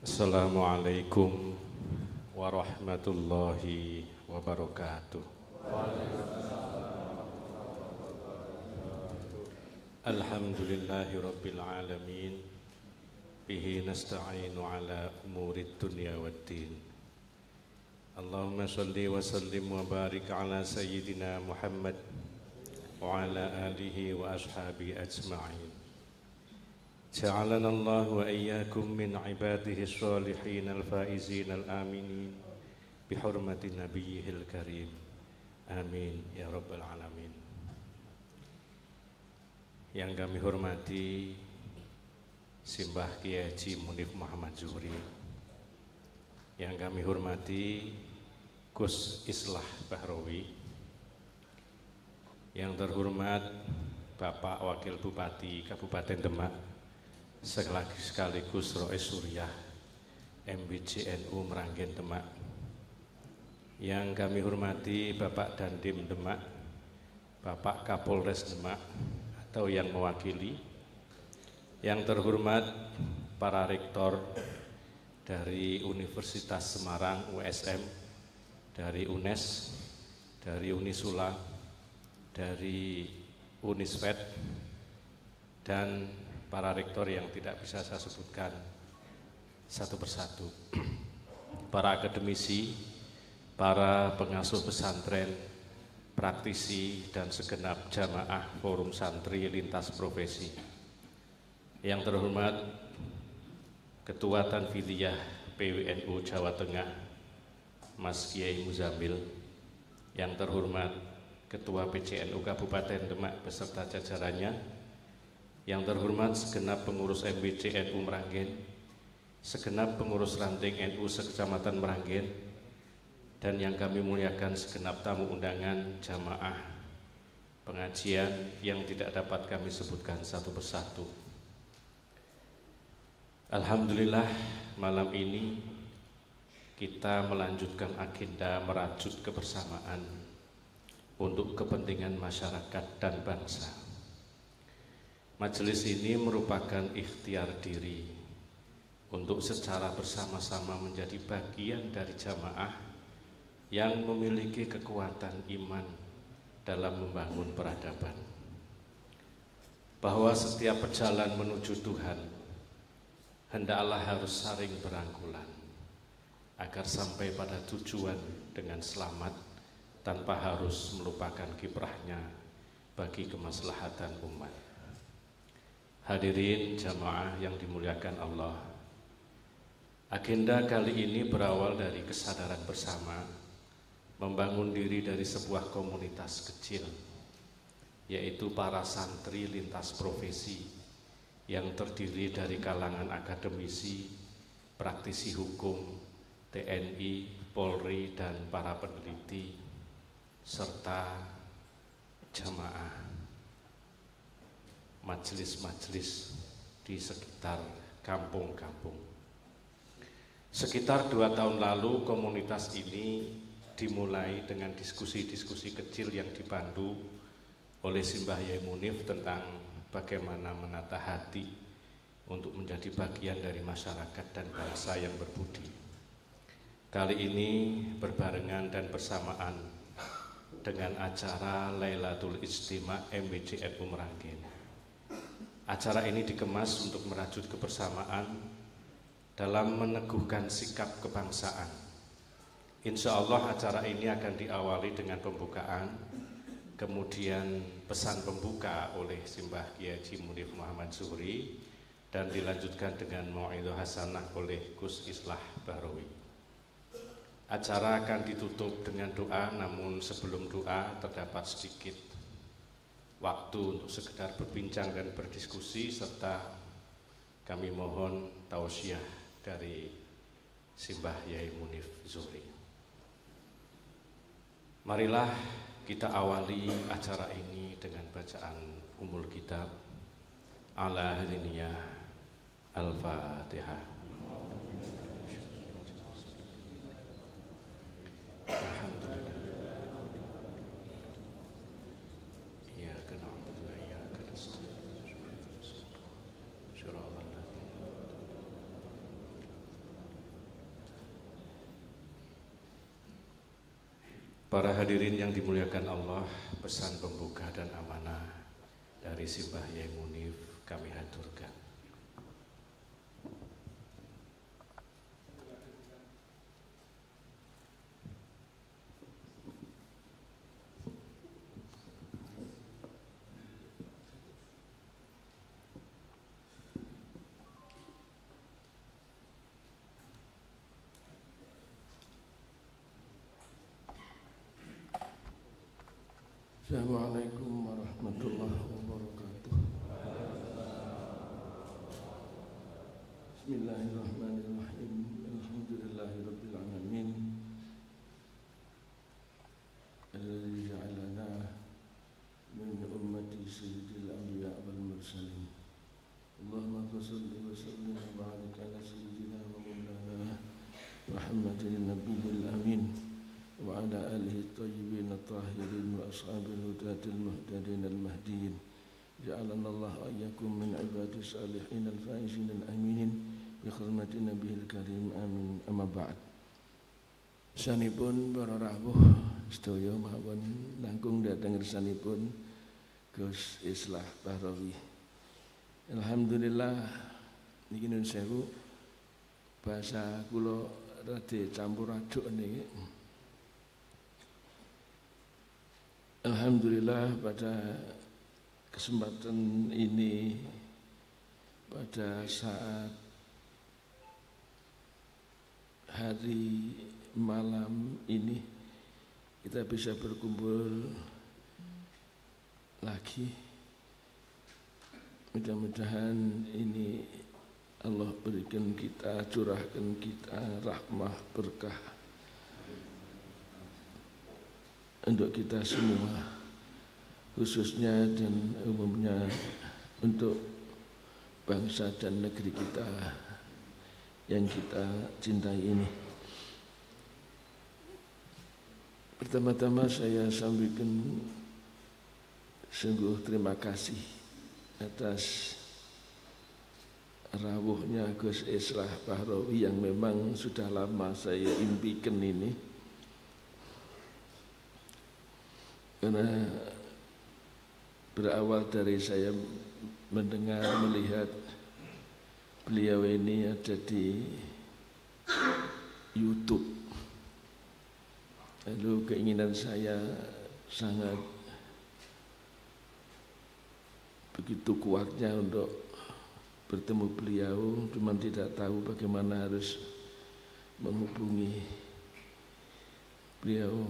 Assalamualaikum warahmatullahi wabarakatuh. Alhamdulillahi rabbil alamin. Bihi nasta'inu ala umurid dunya waddin. Allahumma salli wa sallim wa barik ala sayyidina Muhammad wa ala alihi wa ashabihi ajma'in. Ja'alana Allah wa iyyakum min ibadihi shalihin al-faizin al-aminin bihurmati nabiyyihil karim. Amin ya rabbal alamin. Yang kami hormati Simbah Kiai Haji Munif Muhammad Zuhri, yang kami hormati Gus Islah Bahrawi, yang terhormat Bapak Wakil Bupati Kabupaten Demak sekaligus Rois Suriah MBCNU Meranggen Demak, yang kami hormati Bapak Dandim Demak, Bapak Kapolres Demak atau yang mewakili, yang terhormat para rektor dari Universitas Semarang USM, dari UNES, dari Unisula, dari Unisfed, dan para rektor yang tidak bisa saya sebutkan satu persatu, para akademisi, para pengasuh pesantren, praktisi, dan segenap jamaah forum santri lintas profesi. Yang terhormat Ketua Tanfidiyah PWNU Jawa Tengah Mas Kiai Muzamil, yang terhormat Ketua PCNU Kabupaten Demak beserta jajarannya, yang terhormat segenap pengurus MBCNU Meranggen, segenap pengurus ranting NU sekecamatan Meranggen, dan yang kami muliakan segenap tamu undangan jamaah pengajian yang tidak dapat kami sebutkan satu persatu. Alhamdulillah, malam ini kita melanjutkan agenda merajut kebersamaan untuk kepentingan masyarakat dan bangsa. Majelis ini merupakan ikhtiar diri untuk secara bersama-sama menjadi bagian dari jamaah yang memiliki kekuatan iman dalam membangun peradaban. Bahwa setiap perjalanan menuju Tuhan hendaklah harus saling berangkulan agar sampai pada tujuan dengan selamat tanpa harus melupakan kiprahnya bagi kemaslahatan umat. Hadirin jamaah yang dimuliakan Allah, agenda kali ini berawal dari kesadaran bersama membangun diri dari sebuah komunitas kecil, yaitu para santri lintas profesi yang terdiri dari kalangan akademisi, praktisi hukum, TNI, Polri, dan para peneliti, serta jamaah majelis-majelis di sekitar kampung-kampung. Sekitar 2 tahun lalu komunitas ini dimulai dengan diskusi-diskusi kecil yang dipandu oleh Simbah Yai Munif tentang bagaimana menata hati untuk menjadi bagian dari masyarakat dan bangsa yang berbudi. Kali ini berbarengan dan bersamaan dengan acara Lailatul Ijtima' MBCNU Meranggen. Acara ini dikemas untuk merajut kebersamaan dalam meneguhkan sikap kebangsaan. Insya Allah acara ini akan diawali dengan pembukaan, kemudian pesan pembuka oleh Simbah Kiai Haji Munif Muhammad Zuhri, dan dilanjutkan dengan mau'idhah hasanah oleh Gus Islah Bahrawi. Acara akan ditutup dengan doa, namun sebelum doa terdapat sedikit waktu untuk sekedar berbincang dan berdiskusi, serta kami mohon tausiah dari Simbah Yai Munif Zuhri. Marilah kita awali acara ini dengan bacaan Ummul Kitab ala hadiniyah Al-Fatihah. Para hadirin yang dimuliakan Allah, pesan pembuka dan amanah dari Simbah Yai Munif kami haturkan. Assalamualaikum warahmatullahi wabarakatuh. Bismillahirrahmanirrahim. Alhamdulillahirabbil alamin. Alladzi ja'alana min ummati sayyidil anbiya wal mursalin. Allahumma shalli wa sallim wa barik ala sayyidina wa maulana Muhammadin nabiyil amin. وعلى آله الطيبين الطاهرين وأصحاب الهداة المهتدين المهديين جعلنا الله وإياكم من عباد الصالحين الفائزين الآمنين بحرمة نبيه الكريم آمين. أما بعد. Sanipun para rawuh sedaya mawon langkung dhateng ngersanipun Gus Islah Bahrawi. Alhamdulillah niki nun sewu bahasa kula rada campur aduk niki. Alhamdulillah pada kesempatan ini, pada saat hari malam ini kita bisa berkumpul lagi. Mudah-mudahan ini Allah berikan kita, curahkan kita rahmah berkah untuk kita semua, khususnya dan umumnya untuk bangsa dan negeri kita yang kita cintai ini. Pertama-tama saya sampaikan sungguh terima kasih atas rawuhnya Gus Islah Bahrawi yang memang sudah lama saya impikan ini. Karena berawal dari saya mendengar, melihat beliau ini ada di YouTube. Lalu keinginan saya sangat begitu kuatnya untuk bertemu beliau, cuma tidak tahu bagaimana harus menghubungi beliau.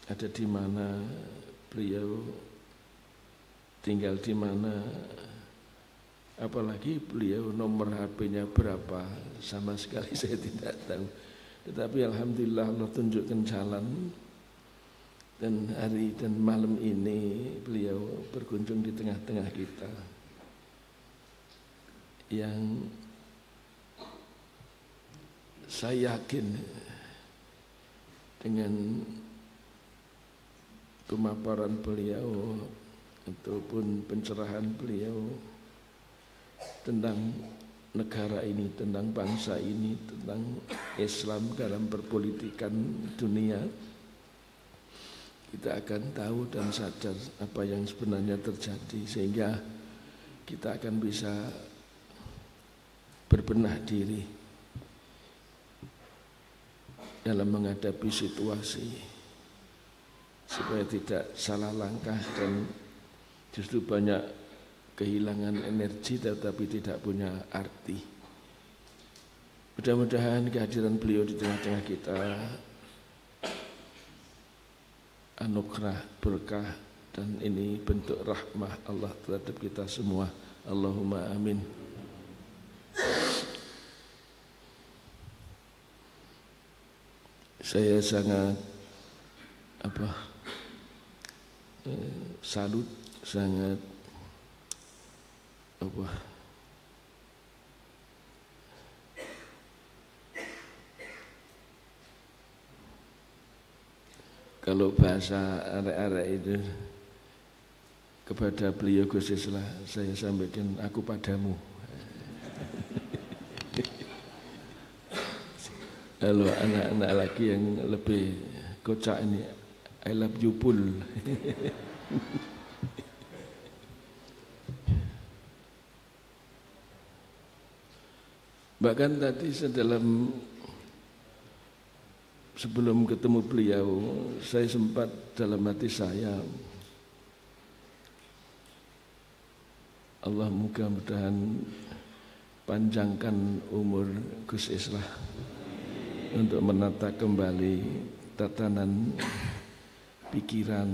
Ada di mana, beliau tinggal di mana, apalagi beliau nomor HP-nya berapa, sama sekali saya tidak tahu. Tetapi alhamdulillah Allah tunjukkan jalan, dan hari dan malam ini beliau berkunjung di tengah-tengah kita. Yang saya yakin dengan pemaparan beliau ataupun pencerahan beliau tentang negara ini, tentang bangsa ini, tentang Islam dalam perpolitikan dunia, kita akan tahu dan sadar apa yang sebenarnya terjadi, sehingga kita akan bisa berbenah diri dalam menghadapi situasi, supaya tidak salah langkah dan justru banyak kehilangan energi tetapi tidak punya arti. Mudah-mudahan kehadiran beliau di tengah-tengah kita anugerah, berkah, dan ini bentuk rahmah Allah terhadap kita semua. Allahumma amin. Saya sangat salut, sangat kalau bahasa arek-arek itu kepada beliau Gus Islah saya sampaikan, aku padamu. Kalau anak-anak lagi yang lebih kocak ini, I love you Pul. Bahkan tadi sebelum ketemu beliau, saya sempat dalam hati saya, Allah mudah-mudahan panjangkan umur Gus Islah untuk menata kembali tatanan pikiran,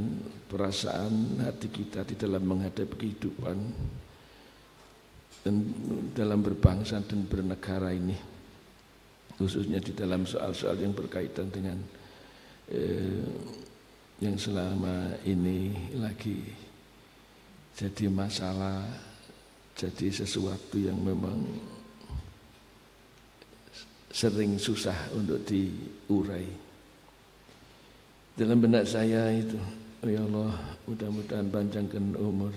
perasaan hati kita di dalam menghadapi kehidupan dan dalam berbangsa dan bernegara ini, khususnya di dalam soal-soal yang berkaitan dengan yang selama ini lagi jadi masalah, jadi sesuatu yang memang sering susah untuk diurai. Dalam benak saya itu, ya Allah, mudah-mudahan panjangkan umur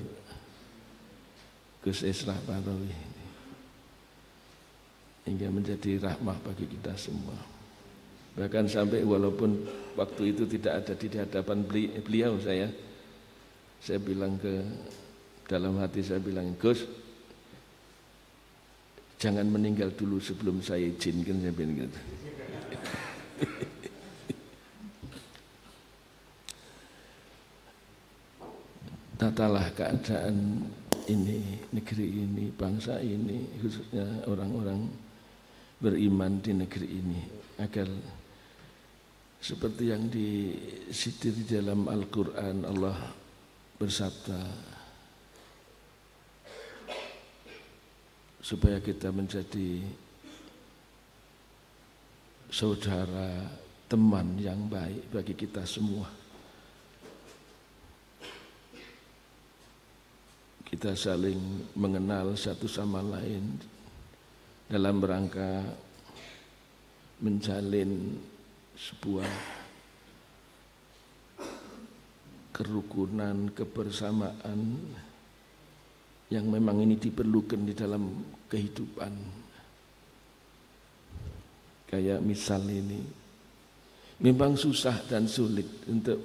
Gus Islah Barawi hingga menjadi rahmah bagi kita semua. Bahkan sampai walaupun waktu itu tidak ada di hadapan beliau, saya bilang dalam hati saya bilang, Gus, jangan meninggal dulu sebelum saya izinkan, saya bilang gitu. Tatalah keadaan ini, negeri ini, bangsa ini, khususnya orang-orang beriman di negeri ini, agar seperti yang disitir di dalam Al-Quran, Allah bersabda, supaya kita menjadi saudara, teman yang baik bagi kita semua. Kita saling mengenal satu sama lain dalam rangka menjalin sebuah kerukunan, kebersamaan yang memang ini diperlukan di dalam kehidupan. Kayak misal ini, memang susah dan sulit untuk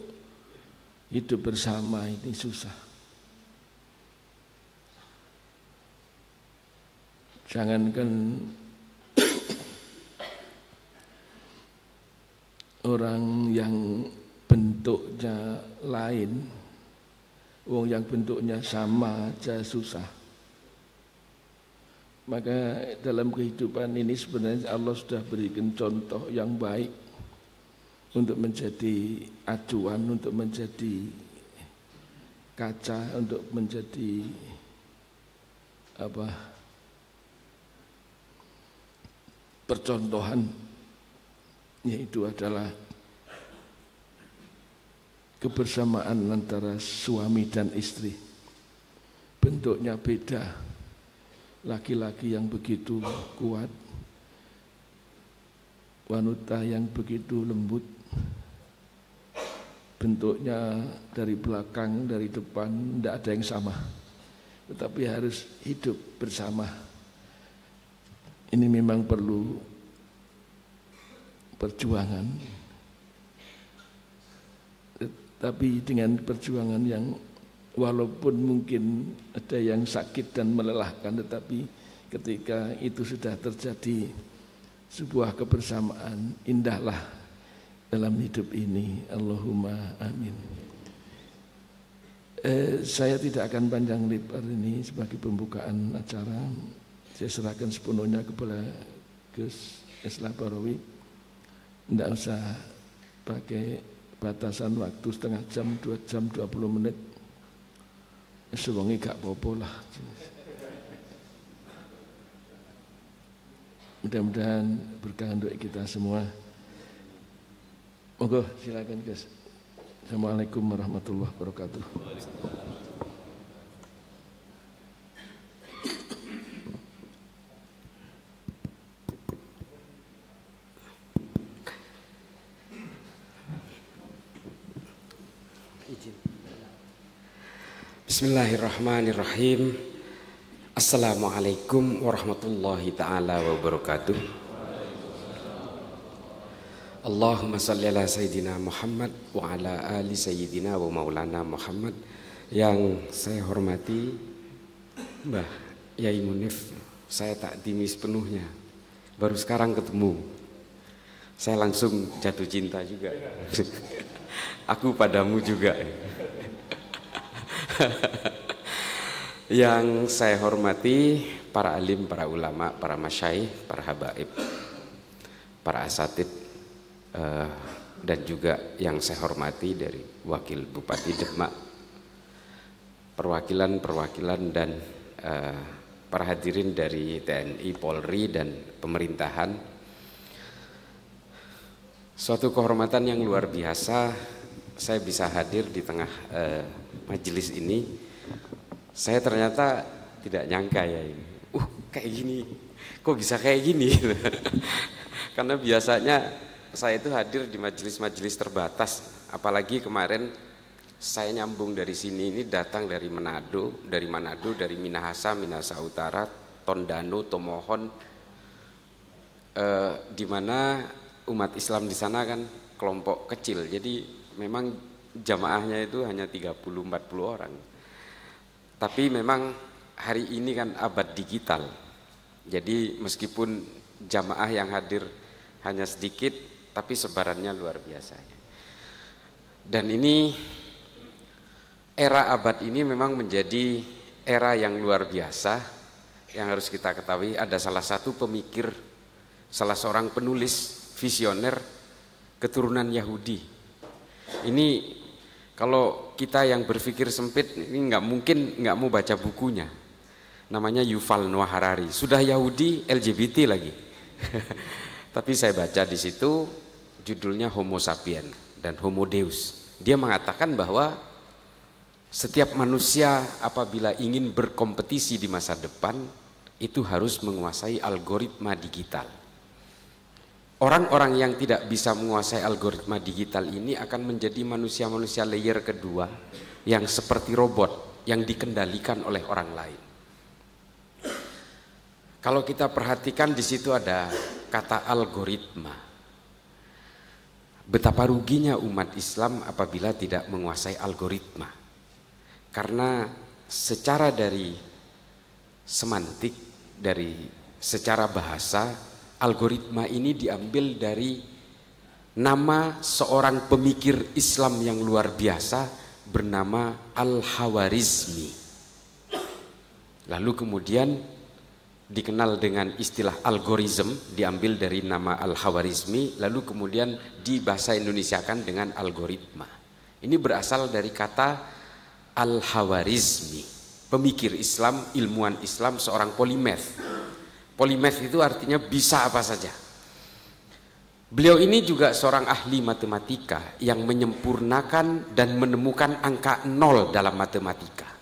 hidup bersama, ini susah. Jangankan orang yang bentuknya lain, wong yang bentuknya sama aja susah. Maka dalam kehidupan ini sebenarnya Allah sudah berikan contoh yang baik untuk menjadi acuan, untuk menjadi kaca, untuk menjadi percontohan, yaitu adalah kebersamaan antara suami dan istri. Bentuknya beda, laki-laki yang begitu kuat, wanita yang begitu lembut, bentuknya dari belakang, dari depan, tidak ada yang sama, tetapi harus hidup bersama. Ini memang perlu perjuangan, tapi dengan perjuangan yang walaupun mungkin ada yang sakit dan melelahkan, tetapi ketika itu sudah terjadi sebuah kebersamaan, indahlah dalam hidup ini. Allahumma amin. Saya tidak akan panjang lebar ini sebagai pembukaan acara. Saya serahkan sepenuhnya kepada Gus Islah Barawi. Tidak usah pakai batasan waktu setengah jam, 2 jam, 20 menit. Sewengi gak apa-apa lah. Mudah-mudahan berkah untuk kita semua. Monggo silakan Gus. Assalamualaikum warahmatullahi wabarakatuh. Bismillahirrahmanirrahim. Assalamualaikum warahmatullahi ta'ala wabarakatuh. Allahumma salli ala Sayyidina Muhammad wa ala ali Sayyidina wa maulana Muhammad. Yang saya hormati Mbah Yai Munif, saya takdimi sepenuhnya. Baru sekarang ketemu, saya langsung jatuh cinta juga. Aku padamu juga. Yang saya hormati para alim, para ulama, para masyaikh, para habaib, para asatid, dan juga yang saya hormati dari Wakil Bupati Demak, perwakilan dan para hadirin dari TNI, Polri dan pemerintahan. Suatu kehormatan yang luar biasa saya bisa hadir di tengah majelis ini. Saya ternyata tidak nyangka ya ini. Kayak gini. Kok bisa kayak gini? Karena biasanya saya itu hadir di majelis-majelis terbatas, apalagi kemarin saya nyambung dari sini, ini datang dari Manado, dari Minahasa, Minahasa Utara, Tondano, Tomohon, di mana umat Islam di sana kan kelompok kecil, jadi memang jamaahnya itu hanya 30-40 orang. Tapi memang hari ini kan abad digital, jadi meskipun jamaah yang hadir hanya sedikit, tapi sebarannya luar biasa. Dan ini era abad ini memang menjadi era yang luar biasa. Yang harus kita ketahui, ada salah satu pemikir, salah seorang penulis visioner keturunan Yahudi. Ini kalau kita yang berpikir sempit ini nggak mau baca bukunya. Namanya Yuval Noah Harari. Sudah Yahudi, LGBT lagi. Tapi saya baca di situ judulnya Homo Sapien dan Homo Deus. Dia mengatakan bahwa setiap manusia apabila ingin berkompetisi di masa depan itu harus menguasai algoritma digital. Orang-orang yang tidak bisa menguasai algoritma digital ini akan menjadi manusia-manusia layer kedua yang seperti robot yang dikendalikan oleh orang lain. Kalau kita perhatikan di situ ada kata algoritma. Betapa ruginya umat Islam apabila tidak menguasai algoritma. Karena secara dari semantik, dari secara bahasa, algoritma ini diambil dari nama seorang pemikir Islam yang luar biasa bernama Al-Khawarizmi. Lalu kemudian dikenal dengan istilah algoritma, diambil dari nama Al-Khawarizmi, lalu kemudian dibahasa Indonesiakan dengan algoritma. Ini berasal dari kata Al-Khawarizmi, pemikir Islam, ilmuwan Islam, seorang polimath. Polimath itu artinya bisa apa saja. Beliau ini juga seorang ahli matematika yang menyempurnakan dan menemukan angka 0 dalam matematika.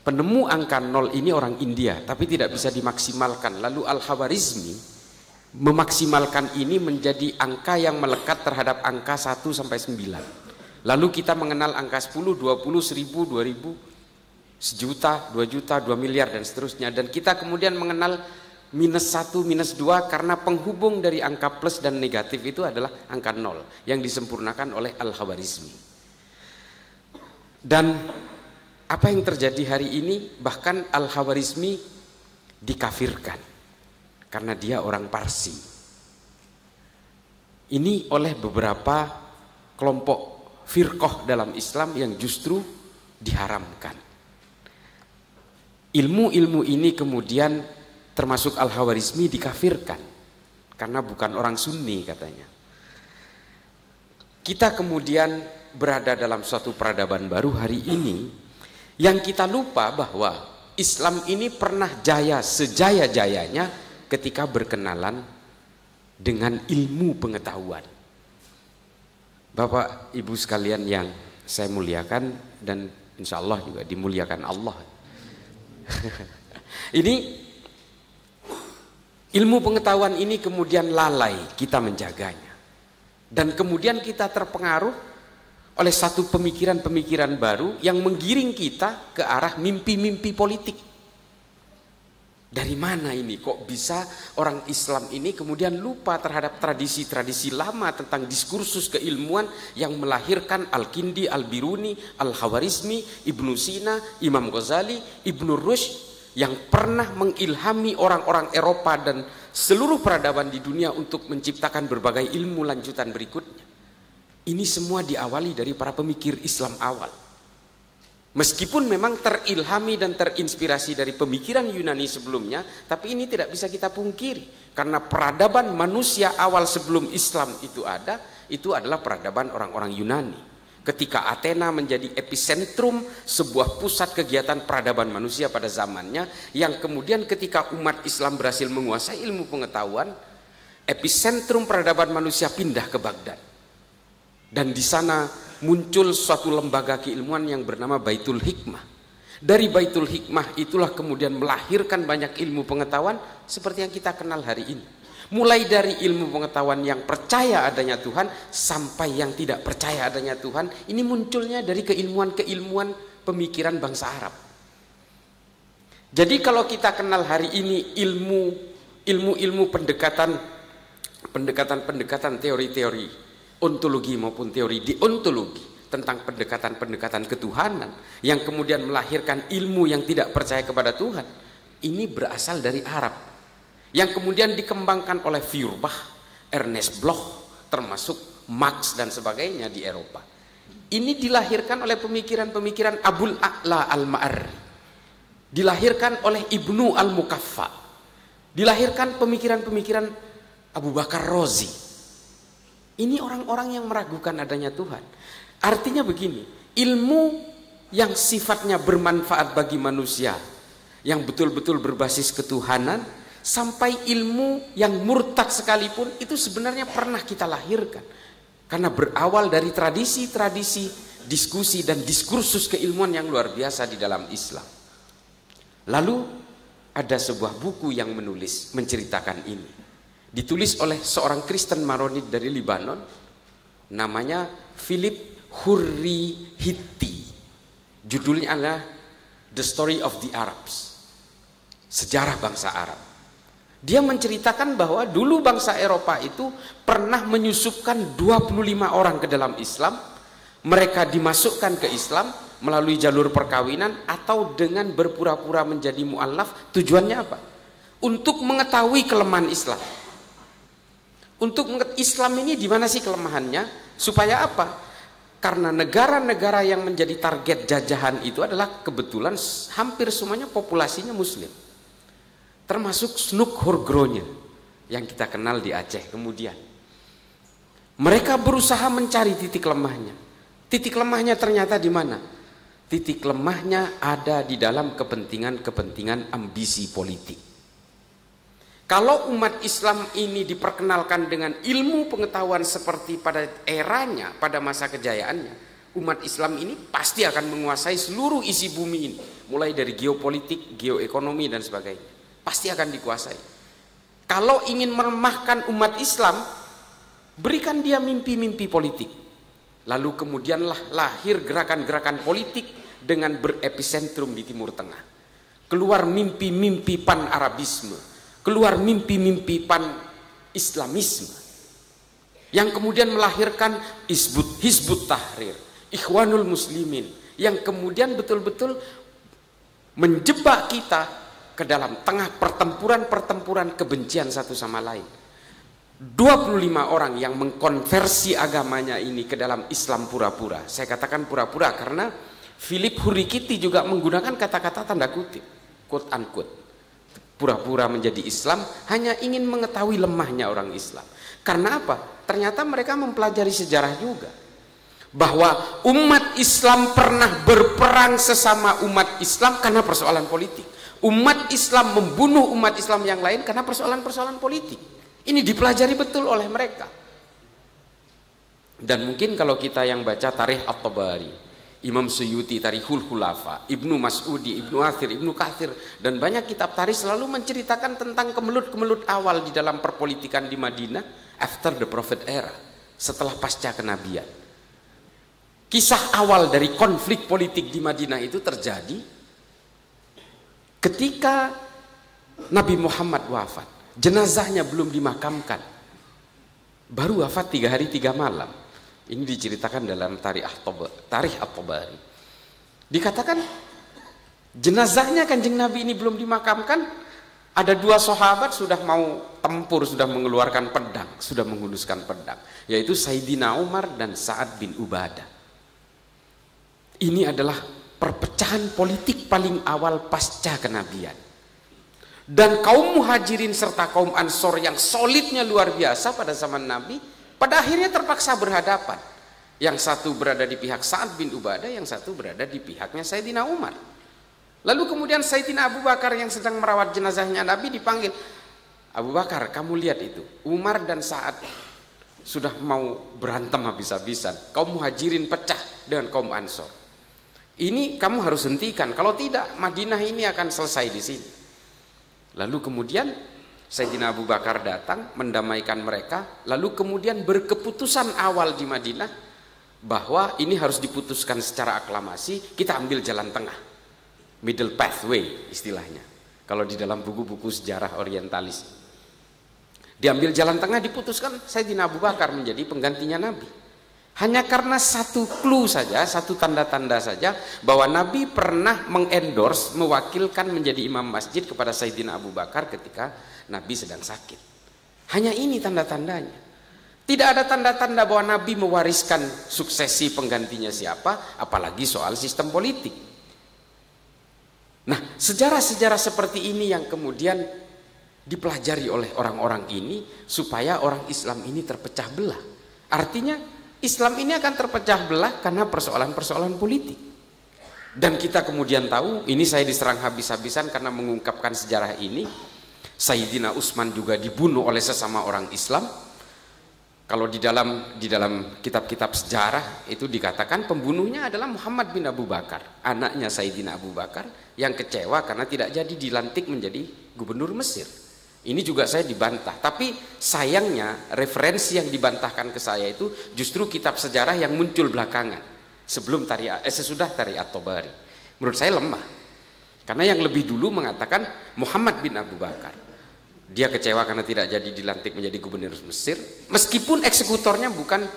Penemu angka 0 ini orang India, tapi tidak bisa dimaksimalkan. Lalu Al-Khawarizmi memaksimalkan ini menjadi angka yang melekat terhadap angka 1 sampai 9. Lalu kita mengenal angka 10, 20, 1000, 2000, 1 juta, 2 juta, 2 miliar dan seterusnya. Dan kita kemudian mengenal -1, -2 karena penghubung dari angka plus dan negatif itu adalah angka 0 yang disempurnakan oleh Al-Khawarizmi. Dan apa yang terjadi hari ini, bahkan Al-Khawarizmi dikafirkan karena dia orang Parsi. Ini oleh beberapa kelompok firqah dalam Islam yang justru diharamkan. Ilmu-ilmu ini kemudian termasuk Al-Khawarizmi dikafirkan karena bukan orang Sunni katanya. Kita kemudian berada dalam suatu peradaban baru hari ini yang kita lupa bahwa Islam ini pernah jaya sejaya-jayanya ketika berkenalan dengan ilmu pengetahuan. Bapak Ibu sekalian yang saya muliakan dan insya Allah juga dimuliakan Allah. Ini ilmu pengetahuan ini kemudian lalai kita menjaganya. Dan kemudian kita terpengaruh oleh satu pemikiran-pemikiran baru yang menggiring kita ke arah mimpi-mimpi politik. Dari mana ini? Kok bisa orang Islam ini kemudian lupa terhadap tradisi-tradisi lama tentang diskursus keilmuan yang melahirkan Al-Kindi, Al-Biruni, Al-Khawarizmi, Ibnu Sina, Imam Ghazali, Ibnu Rushd, yang pernah mengilhami orang-orang Eropa dan seluruh peradaban di dunia untuk menciptakan berbagai ilmu lanjutan berikutnya. Ini semua diawali dari para pemikir Islam awal. Meskipun memang terilhami dan terinspirasi dari pemikiran Yunani sebelumnya, tapi ini tidak bisa kita pungkiri. Karena peradaban manusia awal sebelum Islam itu ada, itu adalah peradaban orang-orang Yunani. Ketika Athena menjadi epicentrum sebuah pusat kegiatan peradaban manusia pada zamannya, yang kemudian ketika umat Islam berhasil menguasai ilmu pengetahuan, epicentrum peradaban manusia pindah ke Baghdad. Dan di sana muncul suatu lembaga keilmuan yang bernama Baitul Hikmah. Dari Baitul Hikmah itulah kemudian melahirkan banyak ilmu pengetahuan seperti yang kita kenal hari ini. Mulai dari ilmu pengetahuan yang percaya adanya Tuhan sampai yang tidak percaya adanya Tuhan. Ini munculnya dari keilmuan-keilmuan pemikiran bangsa Arab. Jadi kalau kita kenal hari ini ilmu pendekatan teori-teori ontologi maupun teori deontologi tentang pendekatan-pendekatan ketuhanan yang kemudian melahirkan ilmu yang tidak percaya kepada Tuhan, ini berasal dari Arab yang kemudian dikembangkan oleh Feuerbach, Ernest Bloch, termasuk Marx dan sebagainya di Eropa. Ini dilahirkan oleh pemikiran-pemikiran Abul A'la Al-Ma'arri, dilahirkan oleh Ibnu Al-Mukaffa, dilahirkan pemikiran-pemikiran Abu Bakar Razi. Ini orang-orang yang meragukan adanya Tuhan. Artinya begini, ilmu yang sifatnya bermanfaat bagi manusia, yang betul-betul berbasis ketuhanan, sampai ilmu yang murtad sekalipun, itu sebenarnya pernah kita lahirkan. Karena berawal dari tradisi-tradisi, diskusi dan diskursus keilmuan yang luar biasa di dalam Islam. Lalu ada sebuah buku yang menceritakan ini. Ditulis oleh seorang Kristen Maronit dari Libanon, namanya Philip Hurri Hitti. Judulnya adalah The Story of the Arabs, sejarah bangsa Arab. Dia menceritakan bahwa dulu bangsa Eropa itu pernah menyusupkan 25 orang ke dalam Islam. Mereka dimasukkan ke Islam melalui jalur perkawinan atau dengan berpura-pura menjadi mu'allaf. Tujuannya apa? Untuk mengetahui kelemahan Islam. Untuk Islam ini di mana sih kelemahannya? Supaya apa? Karena negara-negara yang menjadi target jajahan itu adalah kebetulan hampir semuanya populasinya Muslim. Termasuk Snuk-Hurgronya yang kita kenal di Aceh kemudian. Mereka berusaha mencari titik lemahnya. Titik lemahnya ternyata di mana? Titik lemahnya ada di dalam kepentingan-kepentingan ambisi politik. Kalau umat Islam ini diperkenalkan dengan ilmu pengetahuan seperti pada eranya, pada masa kejayaannya, umat Islam ini pasti akan menguasai seluruh isi bumi ini, mulai dari geopolitik, geoekonomi dan sebagainya. Pasti akan dikuasai. Kalau ingin melemahkan umat Islam, berikan dia mimpi-mimpi politik. Lalu kemudianlah lahir gerakan-gerakan politik dengan berepicentrum di Timur Tengah. Keluar mimpi-mimpi pan-Arabisme, keluar mimpi-mimpi pan-Islamisme yang kemudian melahirkan Hizbut Tahrir, Ikhwanul Muslimin, yang kemudian betul-betul menjebak kita ke dalam tengah pertempuran-pertempuran kebencian satu sama lain. 25 orang yang mengkonversi agamanya ini ke dalam Islam pura-pura. Saya katakan pura-pura karena Philip Hurri Hitti juga menggunakan kata-kata tanda kutip, quote unquote. Pura-pura menjadi Islam hanya ingin mengetahui lemahnya orang Islam. Karena apa? Ternyata mereka mempelajari sejarah juga. Bahwa umat Islam pernah berperang sesama umat Islam karena persoalan politik. Umat Islam membunuh umat Islam yang lain karena persoalan-persoalan politik. Ini dipelajari betul oleh mereka. Dan mungkin kalau kita yang baca Tarikh At-Tabari, Imam Suyuti, Tarikhul Khulafa, Ibnu Mas'udi, Ibnu Athir, Ibnu Kathir, dan banyak kitab tarikh selalu menceritakan tentang kemelut-kemelut awal di dalam perpolitikan di Madinah after the Prophet era, setelah pasca kenabian. Kisah awal dari konflik politik di Madinah itu terjadi ketika Nabi Muhammad wafat, jenazahnya belum dimakamkan, baru wafat 3 hari 3 malam. Ini diceritakan dalam Tarikh At-Tabari. Dikatakan jenazahnya Kanjeng Nabi ini belum dimakamkan, ada 2 sahabat sudah mau tempur, sudah mengeluarkan pedang, sudah menghunuskan pedang, yaitu Sayyidina Umar dan Sa'ad bin Ubadah. Ini adalah perpecahan politik paling awal pasca kenabian. Dan kaum muhajirin serta kaum ansor yang solidnya luar biasa pada zaman Nabi, pada akhirnya terpaksa berhadapan. Yang satu berada di pihak Sa'ad bin Ubadah, yang satu berada di pihaknya Sayyidina Umar. Lalu kemudian Sayyidina Abu Bakar yang sedang merawat jenazahnya Nabi dipanggil, Abu Bakar, kamu lihat itu, Umar dan Sa'ad sudah mau berantem habis-habisan, kaum muhajirin pecah dengan kaum ansor. Ini kamu harus hentikan, kalau tidak Madinah ini akan selesai di sini. Lalu kemudian Sayyidina Abu Bakar datang mendamaikan mereka, lalu kemudian berkeputusan awal di Madinah bahwa ini harus diputuskan secara aklamasi, kita ambil jalan tengah, middle pathway istilahnya kalau di dalam buku-buku sejarah orientalis. Diambil jalan tengah, diputuskan Sayyidina Abu Bakar menjadi penggantinya Nabi. Hanya karena satu clue saja, satu tanda-tanda saja bahwa Nabi pernah mengendorse, mewakilkan menjadi imam masjid kepada Sayyidina Abu Bakar ketika Nabi sedang sakit. Hanya ini tanda-tandanya. Tidak ada tanda-tanda bahwa Nabi mewariskan suksesi penggantinya siapa, apalagi soal sistem politik. Nah, sejarah-sejarah seperti ini yang kemudian dipelajari oleh orang-orang ini supaya orang Islam ini terpecah belah. Artinya Islam ini akan terpecah belah karena persoalan-persoalan politik. Dan kita kemudian tahu, ini saya diserang habis-habisan karena mengungkapkan sejarah ini. Sayyidina Utsman juga dibunuh oleh sesama orang Islam. Kalau di dalam kitab-kitab sejarah itu dikatakan pembunuhnya adalah Muhammad bin Abu Bakar, anaknya Sayyidina Abu Bakar yang kecewa karena tidak jadi dilantik menjadi gubernur Mesir. Ini juga saya dibantah, tapi sayangnya referensi yang dibantahkan ke saya itu justru kitab sejarah yang muncul belakangan sesudah Tarikh At-Tabari. Menurut saya lemah, karena yang lebih dulu mengatakan Muhammad bin Abu Bakar, dia kecewa karena tidak jadi dilantik menjadi gubernur Mesir, meskipun eksekutornya bukan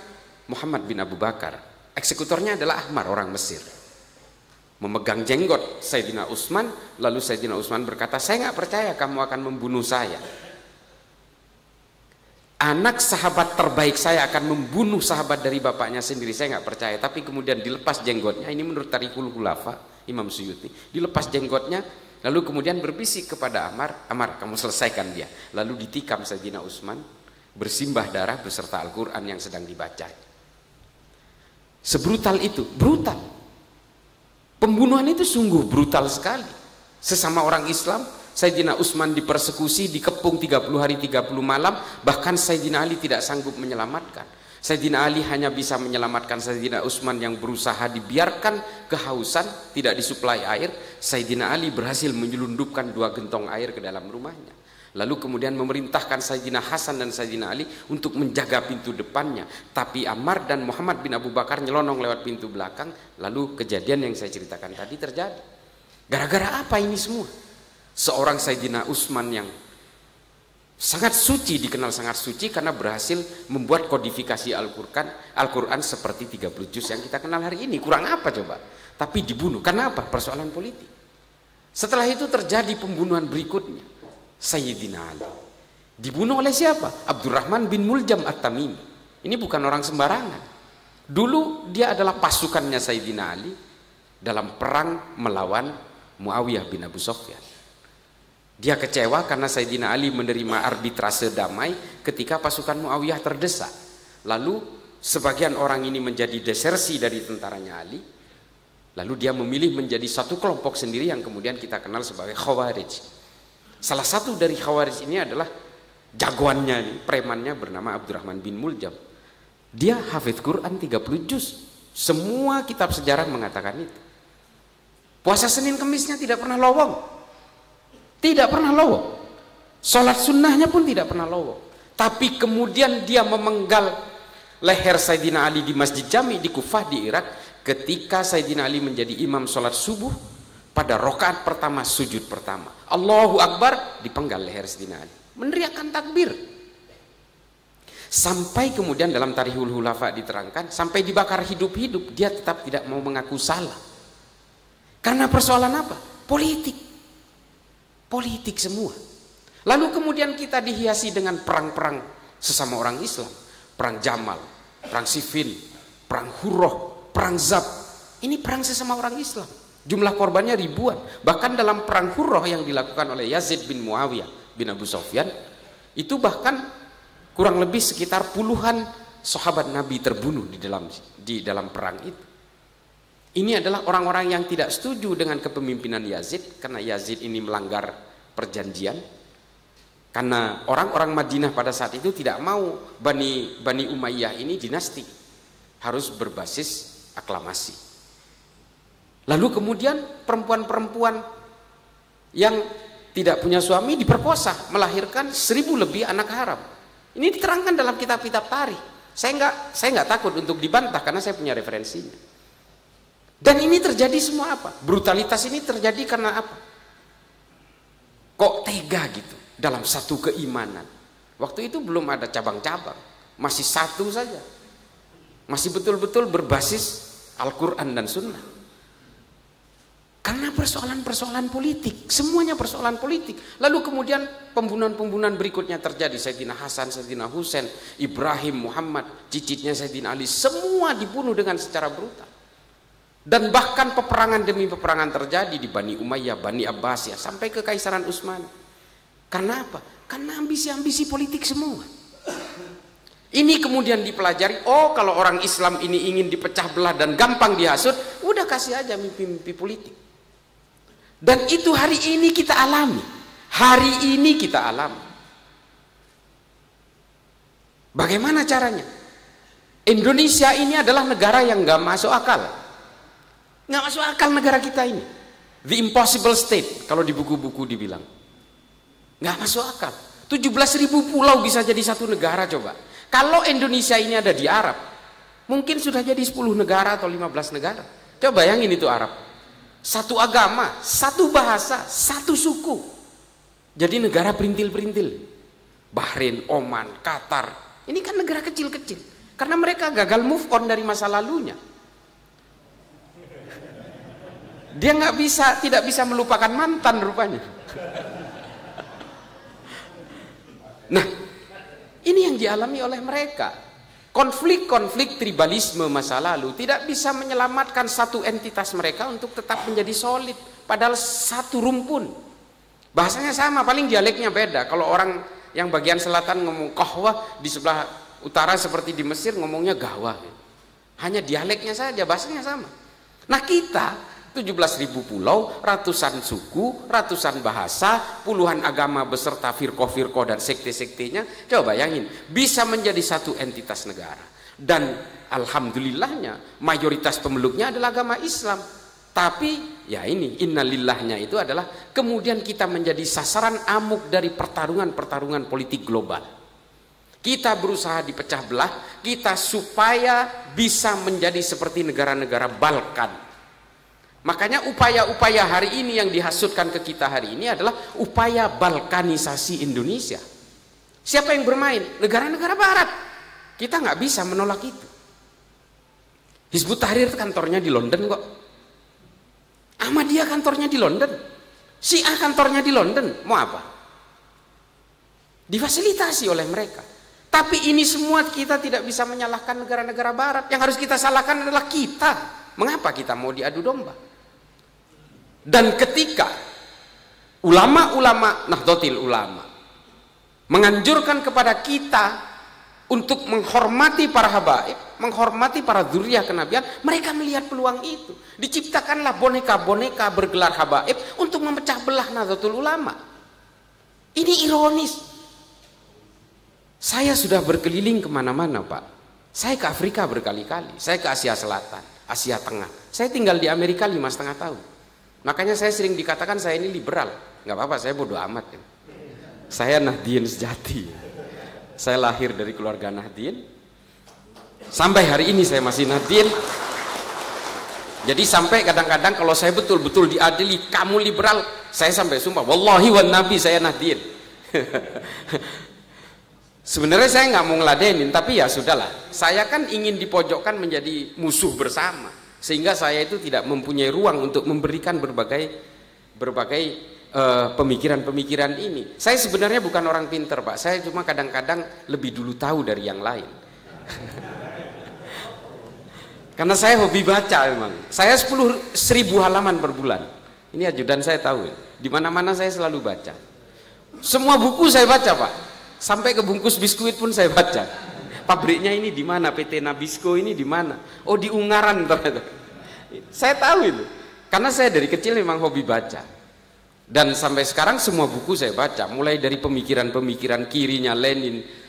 Muhammad bin Abu Bakar, eksekutornya adalah Ahmar, orang Mesir. Memegang jenggot Sayyidina Utsman, lalu Sayyidina Utsman berkata, saya nggak percaya kamu akan membunuh saya. Anak sahabat terbaik saya akan membunuh sahabat dari bapaknya sendiri, saya nggak percaya. Tapi kemudian dilepas jenggotnya, ini menurut Tarikhul Khulafa Imam Suyuti, dilepas jenggotnya, lalu kemudian berbisik kepada Ammar, Ammar kamu selesaikan dia. Lalu ditikam Sayyidina Utsman, bersimbah darah beserta Al-Quran yang sedang dibaca. Sebrutal itu, brutal. Pembunuhan itu sungguh brutal sekali. Sesama orang Islam, Sayyidina Utsman dipersekusi, dikepung 30 hari 30 malam, bahkan Sayyidina Ali tidak sanggup menyelamatkan. Sayyidina Ali hanya bisa menyelamatkan Sayyidina Utsman yang berusaha dibiarkan kehausan, tidak disuplai air. Sayyidina Ali berhasil menyelundupkan 2 gentong air ke dalam rumahnya. Lalu kemudian memerintahkan Sayyidina Hasan dan Sayyidina Ali untuk menjaga pintu depannya. Tapi Ammar dan Muhammad bin Abu Bakar nyelonong lewat pintu belakang. Lalu kejadian yang saya ceritakan tadi terjadi. Gara-gara apa ini semua? Seorang Sayyidina Utsman yang sangat suci, dikenal sangat suci karena berhasil membuat kodifikasi Al-Quran seperti 30 juz yang kita kenal hari ini. Kurang apa coba? Tapi dibunuh. Karena apa? Persoalan politik. Setelah itu terjadi pembunuhan berikutnya. Sayyidina Ali dibunuh oleh siapa? Abdurrahman bin Muljam At-Tamimi. Ini bukan orang sembarangan. Dulu dia adalah pasukannya Sayyidina Ali dalam perang melawan Muawiyah bin Abu Sufyan. Dia kecewa karena Sayyidina Ali menerima arbitrase damai ketika pasukan Muawiyah terdesak. Lalu sebagian orang ini menjadi desersi dari tentaranya Ali. Lalu dia memilih menjadi satu kelompok sendiri yang kemudian kita kenal sebagai Khawarij. Salah satu dari Khawarij ini adalah jagoannya, premannya bernama Abdurrahman bin Muljam. Dia hafidz Quran 30 juz. Semua kitab sejarah mengatakan itu. Puasa Senin Kemisnya tidak pernah lowong. Tidak pernah lowong. Sholat sunnahnya pun tidak pernah lowong. Tapi kemudian dia memenggal leher Sayyidina Ali di Masjid Jami di Kufah di Irak ketika Sayyidina Ali menjadi imam sholat subuh. pada rakaat pertama sujud pertama. Allahu Akbar, dipenggal leher Sayyidina Ali. Meneriakkan takbir. Sampai kemudian dalam Tarihul Hulafa diterangkan, sampai dibakar hidup-hidup, dia tetap tidak mau mengaku salah. Karena persoalan apa? Politik. Politik semua. Lalu kemudian kita dihiasi dengan perang-perang sesama orang Islam. Perang Jamal, perang Siffin, perang Hurrah, perang Zab. Ini perang sesama orang Islam. Jumlah korbannya ribuan. Bahkan dalam perang Hurrah yang dilakukan oleh Yazid bin Muawiyah bin Abu Sufyan, itu bahkan kurang lebih sekitar puluhan sahabat Nabi terbunuh di dalam perang itu. Ini adalah orang-orang yang tidak setuju dengan kepemimpinan Yazid, karena Yazid ini melanggar perjanjian. Karena orang-orang Madinah pada saat itu tidak mau Bani Umayyah ini dinasti, harus berbasis aklamasi. Lalu kemudian perempuan-perempuan yang tidak punya suami diperkosa, melahirkan 1000 lebih anak haram. Ini diterangkan dalam kitab-kitab tarikh. Saya nggak takut untuk dibantah karena saya punya referensinya. Dan ini terjadi semua apa? Brutalitas ini terjadi karena apa? Kok tega gitu dalam satu keimanan? Waktu itu belum ada cabang-cabang, masih satu saja. Masih betul-betul berbasis Al-Quran dan Sunnah. Karena persoalan-persoalan politik, semuanya persoalan politik. Lalu kemudian pembunuhan-pembunuhan berikutnya terjadi. Sayyidina Hasan, Sayyidina Husain, Ibrahim, Muhammad, cicitnya Sayyidina Ali, semua dibunuh dengan secara brutal. Dan bahkan peperangan demi peperangan terjadi di Bani Umayyah, Bani Abbasiyah, sampai ke Kekaisaran Utsmani. Karena apa? Karena ambisi-ambisi politik semua. Ini kemudian dipelajari, oh kalau orang Islam ini ingin dipecah belah dan gampang dihasut, udah kasih aja mimpi-mimpi politik. Dan itu hari ini kita alami. Hari ini kita alami. Bagaimana caranya? Indonesia ini adalah negara yang gak masuk akal. Gak masuk akal negara kita ini. The impossible state, kalau di buku-buku dibilang. Gak masuk akal. 17.000 pulau bisa jadi satu negara coba. Kalau Indonesia ini ada di Arab, mungkin sudah jadi 10 negara atau 15 negara. Coba bayangin itu Arab. Satu agama, satu bahasa, satu suku. Jadi negara perintil-perintil. Bahrain, Oman, Qatar. Ini kan negara kecil-kecil. Karena mereka gagal move on dari masa lalunya. Dia tidak bisa melupakan mantan rupanya. Nah, ini yang dialami oleh mereka. Konflik-konflik tribalisme masa lalu tidak bisa menyelamatkan satu entitas mereka untuk tetap menjadi solid. Padahal satu rumpun. Bahasanya sama, paling dialeknya beda. Kalau orang yang bagian selatan ngomong kahwah, di sebelah utara seperti di Mesir ngomongnya gawah. Hanya dialeknya saja, bahasanya sama. Nah kita 17.000 pulau, ratusan suku, ratusan bahasa, puluhan agama beserta firqoh-firqoh dan sekte-sektenya. Coba bayangin, bisa menjadi satu entitas negara. Dan alhamdulillahnya mayoritas pemeluknya adalah agama Islam. Tapi ya ini innalillahnya itu adalah kemudian kita menjadi sasaran amuk dari pertarungan-pertarungan politik global. Kita berusaha dipecah belah, kita supaya bisa menjadi seperti negara-negara Balkan. Makanya upaya-upaya hari ini yang dihasutkan ke kita hari ini adalah upaya balkanisasi Indonesia. Siapa yang bermain? Negara-negara barat. Kita nggak bisa menolak itu. Hizbut Tahrir kantornya di London kok. Ahmadiyah kantornya di London. Syiah kantornya di London. Mau apa? Difasilitasi oleh mereka. Tapi ini semua kita tidak bisa menyalahkan negara-negara barat. Yang harus kita salahkan adalah kita. Mengapa kita mau diadu domba? Dan ketika ulama-ulama Nahdlatul Ulama menganjurkan kepada kita untuk menghormati para habaib, menghormati para dzurriyyah kenabian, mereka melihat peluang itu. Diciptakanlah boneka-boneka bergelar habaib untuk memecah belah Nahdlatul Ulama. Ini ironis. Saya sudah berkeliling kemana-mana Pak. Saya ke Afrika berkali-kali, saya ke Asia Selatan, Asia Tengah. Saya tinggal di Amerika 5,5 tahun. Makanya saya sering dikatakan saya ini liberal. Nggak apa-apa, saya bodoh amat. Saya Nahdien sejati. Saya lahir dari keluarga Nahdien. Sampai hari ini saya masih Nahdien. Jadi sampai kadang-kadang kalau saya betul-betul diadili, kamu liberal, saya sampai sumpah, wallahi wan nabi saya Nahdien. Sebenarnya saya nggak mau ngeladenin, tapi ya sudahlah. Saya kan ingin dipojokkan menjadi musuh bersama, sehingga saya itu tidak mempunyai ruang untuk memberikan berbagai pemikiran-pemikiran ini. Saya sebenarnya bukan orang pinter, Pak. Saya cuma kadang-kadang lebih dulu tahu dari yang lain. Karena saya hobi baca memang. Saya 10.000 halaman per bulan. Ini ajudan saya tahu. Di mana-mana saya selalu baca. Semua buku saya baca, Pak. Sampai ke bungkus biskuit pun saya baca. Pabriknya ini di mana? PT Nabisco ini di mana? Oh, di Ungaran ternyata. Saya tahu itu. Karena saya dari kecil memang hobi baca. Dan sampai sekarang semua buku saya baca. Mulai dari pemikiran-pemikiran kirinya Lenin,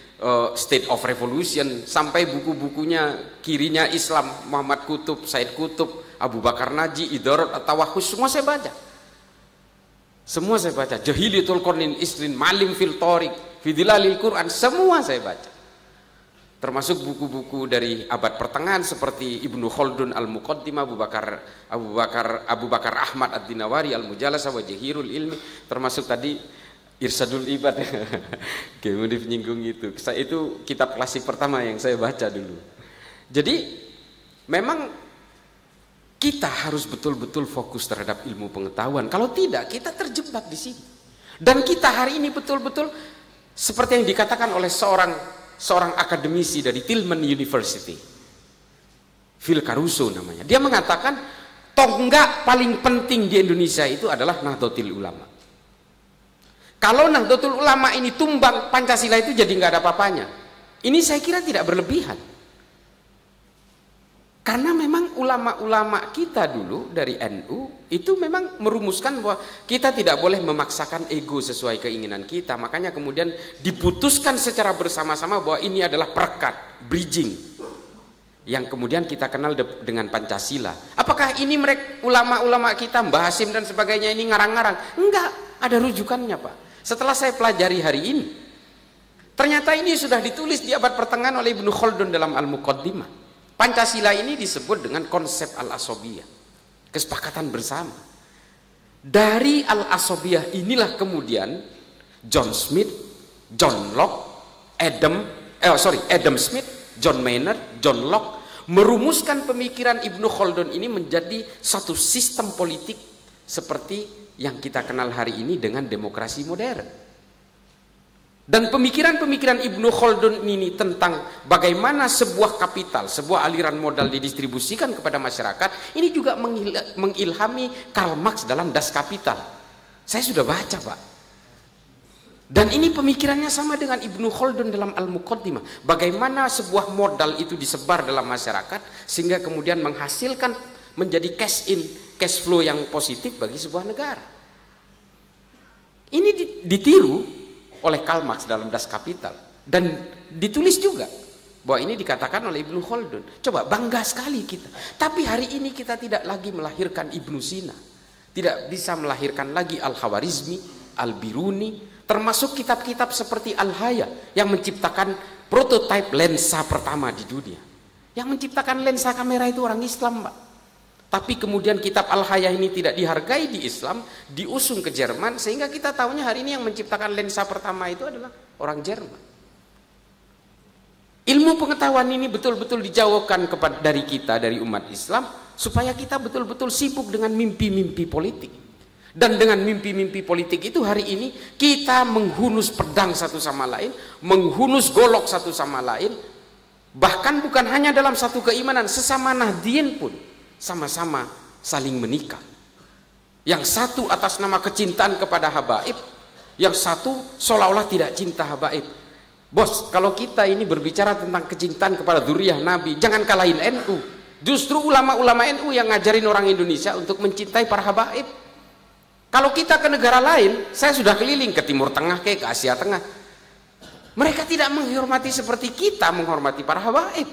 State of Revolution, sampai buku-bukunya kirinya Islam, Muhammad Kutub, Said Kutub, Abu Bakar Naji, Idarat At-Tawahhus, semua saya baca. Semua saya baca. Jahiliyatul Qarnin Isrin, Malim fil Tariq, Fidilalil Quran, semua saya baca. Termasuk buku-buku dari abad pertengahan seperti Ibnu Khaldun Al-Muqaddimah, Abu Bakar Ahmad Ad-Dinawari Al-Mujalasa wa Jahirul Ilmi, termasuk tadi Irsadul Ibad. Kemudian menyinggung itu kitab klasik pertama yang saya baca dulu. Jadi memang kita harus betul-betul fokus terhadap ilmu pengetahuan. Kalau tidak, kita terjebak di sini. Dan kita hari ini betul-betul seperti yang dikatakan oleh seorang akademisi dari Tillman University, Phil Caruso namanya. Dia mengatakan tonggak paling penting di Indonesia itu adalah Nahdlatul Ulama. Kalau Nahdlatul Ulama ini tumbang, Pancasila itu jadi nggak ada apa-apanya. Ini saya kira tidak berlebihan. Karena memang ulama-ulama kita dulu dari NU itu memang merumuskan bahwa kita tidak boleh memaksakan ego sesuai keinginan kita. Makanya kemudian diputuskan secara bersama-sama bahwa ini adalah perekat, bridging, yang kemudian kita kenal dengan Pancasila. Apakah ini mereka ulama-ulama kita, Mbah Hasim dan sebagainya ini ngarang-ngarang? Enggak, ada rujukannya, Pak. Setelah saya pelajari hari ini, ternyata ini sudah ditulis di abad pertengahan oleh Ibnu Khaldun dalam Al-Muqaddimah. Pancasila ini disebut dengan konsep Al-Asobiyah, kesepakatan bersama. Dari Al-Asobiyah inilah kemudian John Smith, John Locke, Adam Smith, John Maynard, John Locke merumuskan pemikiran Ibnu Khaldun ini menjadi satu sistem politik seperti yang kita kenal hari ini dengan demokrasi modern. Dan pemikiran-pemikiran Ibnu Khaldun ini tentang bagaimana sebuah kapital, sebuah aliran modal didistribusikan kepada masyarakat, ini juga mengilhami Karl Marx dalam Das Kapital. Saya sudah baca, Pak. Dan ini pemikirannya sama dengan Ibnu Khaldun dalam Al-Muqaddimah. Bagaimana sebuah modal itu disebar dalam masyarakat sehingga kemudian menghasilkan menjadi cash flow yang positif bagi sebuah negara. Ini ditiru oleh Karl Marx dalam Das Kapital dan ditulis juga bahwa ini dikatakan oleh Ibnu Khaldun. Coba, bangga sekali kita. Tapi hari ini kita tidak lagi melahirkan Ibnu Sina, tidak bisa melahirkan lagi Al-Khawarizmi, Al-Biruni, termasuk kitab-kitab seperti Al-Haya yang menciptakan prototipe lensa pertama di dunia. Yang menciptakan lensa kamera itu orang Islam, Pak. Tapi kemudian kitab Al-Haya ini tidak dihargai di Islam, diusung ke Jerman, sehingga kita tahunya hari ini yang menciptakan lensa pertama itu adalah orang Jerman. Ilmu pengetahuan ini betul-betul dijauhkan dari kita, dari umat Islam, supaya kita betul-betul sibuk dengan mimpi-mimpi politik. Dan dengan mimpi-mimpi politik itu hari ini kita menghunus pedang satu sama lain, menghunus golok satu sama lain, bahkan bukan hanya dalam satu keimanan, sesama Nahdien pun sama-sama saling menikah. Yang satu atas nama kecintaan kepada habaib, yang satu seolah-olah tidak cinta habaib. Bos, kalau kita ini berbicara tentang kecintaan kepada dzurriyyah Nabi, jangan kalahin NU. Justru ulama-ulama NU yang ngajarin orang Indonesia untuk mencintai para habaib. Kalau kita ke negara lain, saya sudah keliling ke Timur Tengah, ke Asia Tengah, mereka tidak menghormati seperti kita menghormati para habaib.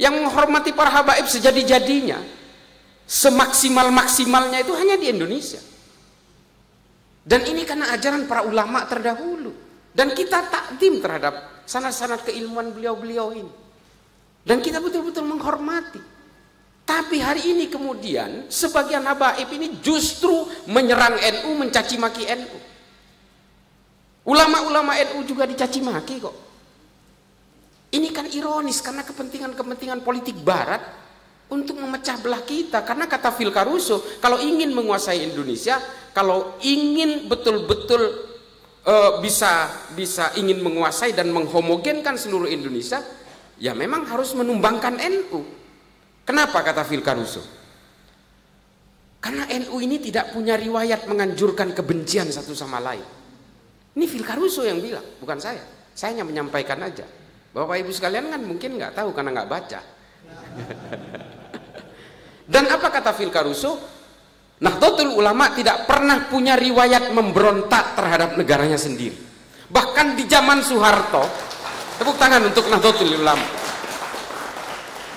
Yang menghormati para habaib sejadi-jadinya, semaksimal-maksimalnya itu hanya di Indonesia. Dan ini karena ajaran para ulama terdahulu. Dan kita takdim terhadap sanad-sanad keilmuan beliau-beliau ini. Dan kita betul-betul menghormati. Tapi hari ini kemudian sebagian habaib ini justru menyerang NU, mencaci maki NU. Ulama-ulama NU juga dicaci maki kok. Ini kan ironis karena kepentingan-kepentingan politik barat untuk memecah belah kita. Karena kata Phil Caruso, kalau ingin menguasai Indonesia, kalau ingin betul-betul bisa ingin menguasai dan menghomogenkan seluruh Indonesia, ya memang harus menumbangkan NU. Kenapa kata Phil Caruso? Karena NU ini tidak punya riwayat menganjurkan kebencian satu sama lain. Ini Phil Caruso yang bilang, bukan saya. Saya hanya menyampaikan aja. Bapak Ibu sekalian kan mungkin nggak tahu karena nggak baca. Dan apa kata Phil Caruso? Nahdlatul Ulama tidak pernah punya riwayat memberontak terhadap negaranya sendiri. Bahkan di zaman Soeharto, tepuk tangan untuk Nahdlatul Ulama.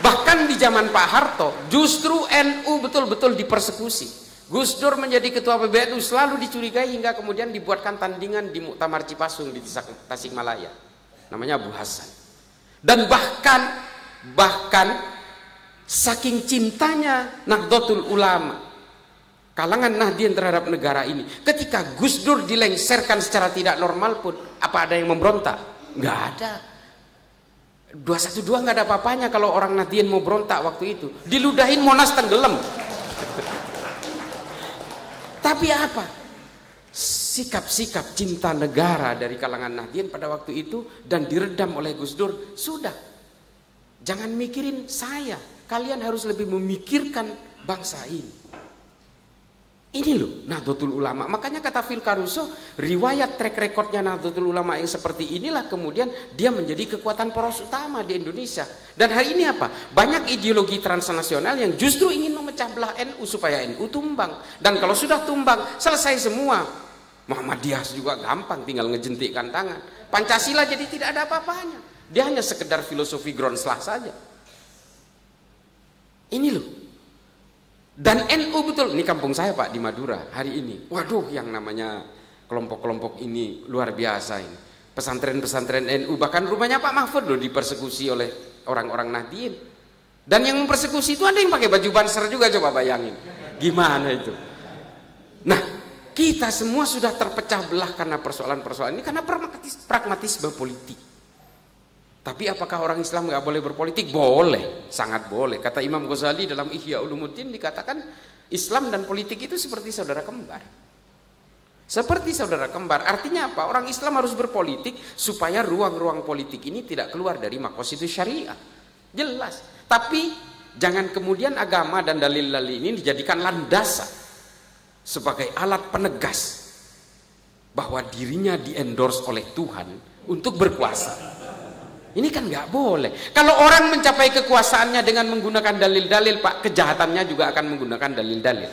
Bahkan di zaman Pak Harto, justru NU betul-betul dipersekusi. Gus Dur menjadi ketua PBNU selalu dicurigai hingga kemudian dibuatkan tandingan di Muktamar Cipasung di Tasikmalaya. Namanya Abu Hasan. Dan bahkan saking cintanya Nahdlatul Ulama, kalangan Nahdien terhadap negara ini, ketika Gus Dur dilengsarkan secara tidak normal pun, apa ada yang memberontak? Nggak ada. 212 nggak ada apa-apanya kalau orang Nahdien mau berontak waktu itu. Diludahin Monas tenggelam. Tapi apa? Sikap-sikap cinta negara dari kalangan Nahdien pada waktu itu dan diredam oleh Gus Dur. Sudah. Jangan mikirin saya. Kalian harus lebih memikirkan bangsa ini. Ini loh Nahdlatul Ulama. Makanya kata Phil Caruso, riwayat track recordnya Nahdlatul Ulama yang seperti inilah kemudian dia menjadi kekuatan poros utama di Indonesia. Dan hari ini apa? Banyak ideologi transnasional yang justru ingin memecah belah NU supaya NU tumbang. Dan kalau sudah tumbang, selesai semua. Muhammadiyah juga gampang, tinggal ngejentikkan tangan. Pancasila jadi tidak ada apa-apanya. Dia hanya sekedar filosofi Gronslah saja. Ini loh. Dan NU betul, ini kampung saya Pak di Madura hari ini. Waduh, yang namanya kelompok-kelompok ini luar biasa ini. Pesantren-pesantren NU, bahkan rumahnya Pak Mahfud loh dipersekusi oleh orang-orang Nahdien. Dan yang mempersekusi itu ada yang pakai baju banser juga, coba bayangin. Gimana itu? Nah, kita semua sudah terpecah belah karena persoalan-persoalan ini, karena pragmatisme politik. Tapi apakah orang Islam nggak boleh berpolitik? Boleh, sangat boleh. Kata Imam Ghazali dalam Ihya Ulumuddin dikatakan Islam dan politik itu seperti saudara kembar. Seperti saudara kembar. Artinya apa? Orang Islam harus berpolitik supaya ruang-ruang politik ini tidak keluar dari maqasid syariah. Jelas. Tapi jangan kemudian agama dan dalil-dalil ini dijadikan landasan sebagai alat penegas bahwa dirinya di-endorse oleh Tuhan untuk berkuasa. Ini kan nggak boleh. Kalau orang mencapai kekuasaannya dengan menggunakan dalil-dalil, Pak, kejahatannya juga akan menggunakan dalil-dalil.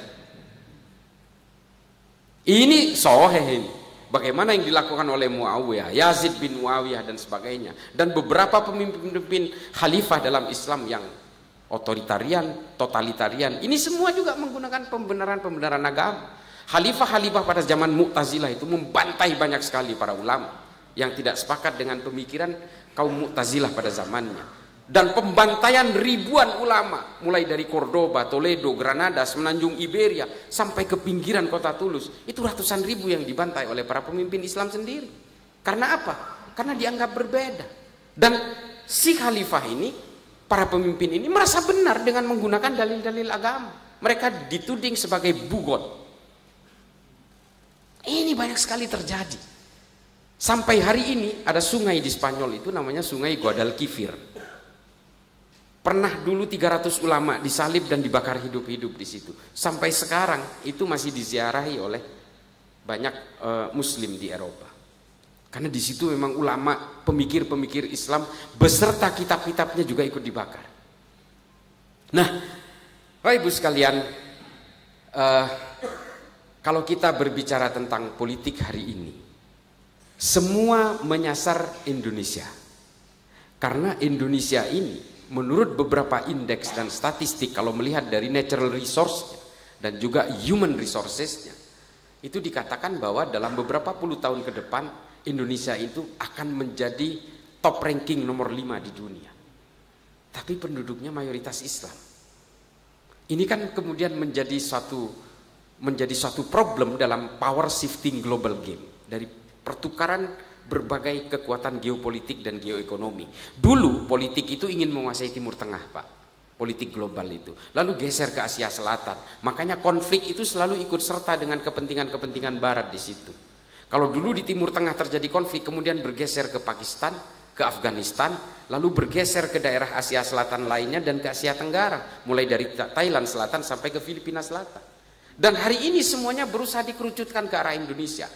Ini sahih ini. Bagaimana yang dilakukan oleh Muawiyah, Yazid bin Muawiyah dan sebagainya, dan beberapa pemimpin-pemimpin khalifah dalam Islam yang otoritarian, totalitarian. Ini semua juga menggunakan pembenaran-pembenaran agama. Khalifah-khalifah pada zaman Mu'tazilah itu membantai banyak sekali para ulama yang tidak sepakat dengan pemikiran kaum Mu'tazilah pada zamannya. Dan pembantaian ribuan ulama mulai dari Cordoba, Toledo, Granada, Semenanjung Iberia sampai ke pinggiran kota Tulus, itu ratusan ribu yang dibantai oleh para pemimpin Islam sendiri. Karena apa? Karena dianggap berbeda. Dan si khalifah ini, para pemimpin ini merasa benar dengan menggunakan dalil-dalil agama. Mereka dituding sebagai bugot. Ini banyak sekali terjadi. Sampai hari ini ada sungai di Spanyol itu namanya Sungai Guadalquivir. Pernah dulu 300 ulama disalib dan dibakar hidup-hidup di situ. Sampai sekarang itu masih diziarahi oleh banyak muslim di Eropa. Karena di situ memang ulama, pemikir-pemikir Islam beserta kitab-kitabnya juga ikut dibakar. Nah, Bapak Ibu sekalian, kalau kita berbicara tentang politik hari ini, semua menyasar Indonesia. Karena Indonesia ini menurut beberapa indeks dan statistik, kalau melihat dari natural resource dan juga human resourcesnya, itu dikatakan bahwa dalam beberapa puluh tahun ke depan Indonesia itu akan menjadi top ranking nomor 5 di dunia. Tapi penduduknya mayoritas Islam. Ini kan kemudian menjadi suatu problem dalam power shifting global game, dari pertukaran berbagai kekuatan geopolitik dan geoekonomi. Dulu politik itu ingin menguasai Timur Tengah, Pak. Politik global itu. Lalu geser ke Asia Selatan. Makanya konflik itu selalu ikut serta dengan kepentingan-kepentingan barat di situ. Kalau dulu di Timur Tengah terjadi konflik, kemudian bergeser ke Pakistan, ke Afghanistan, lalu bergeser ke daerah Asia Selatan lainnya dan ke Asia Tenggara, mulai dari Thailand Selatan sampai ke Filipina Selatan. Dan hari ini semuanya berusaha dikerucutkan ke arah Indonesia.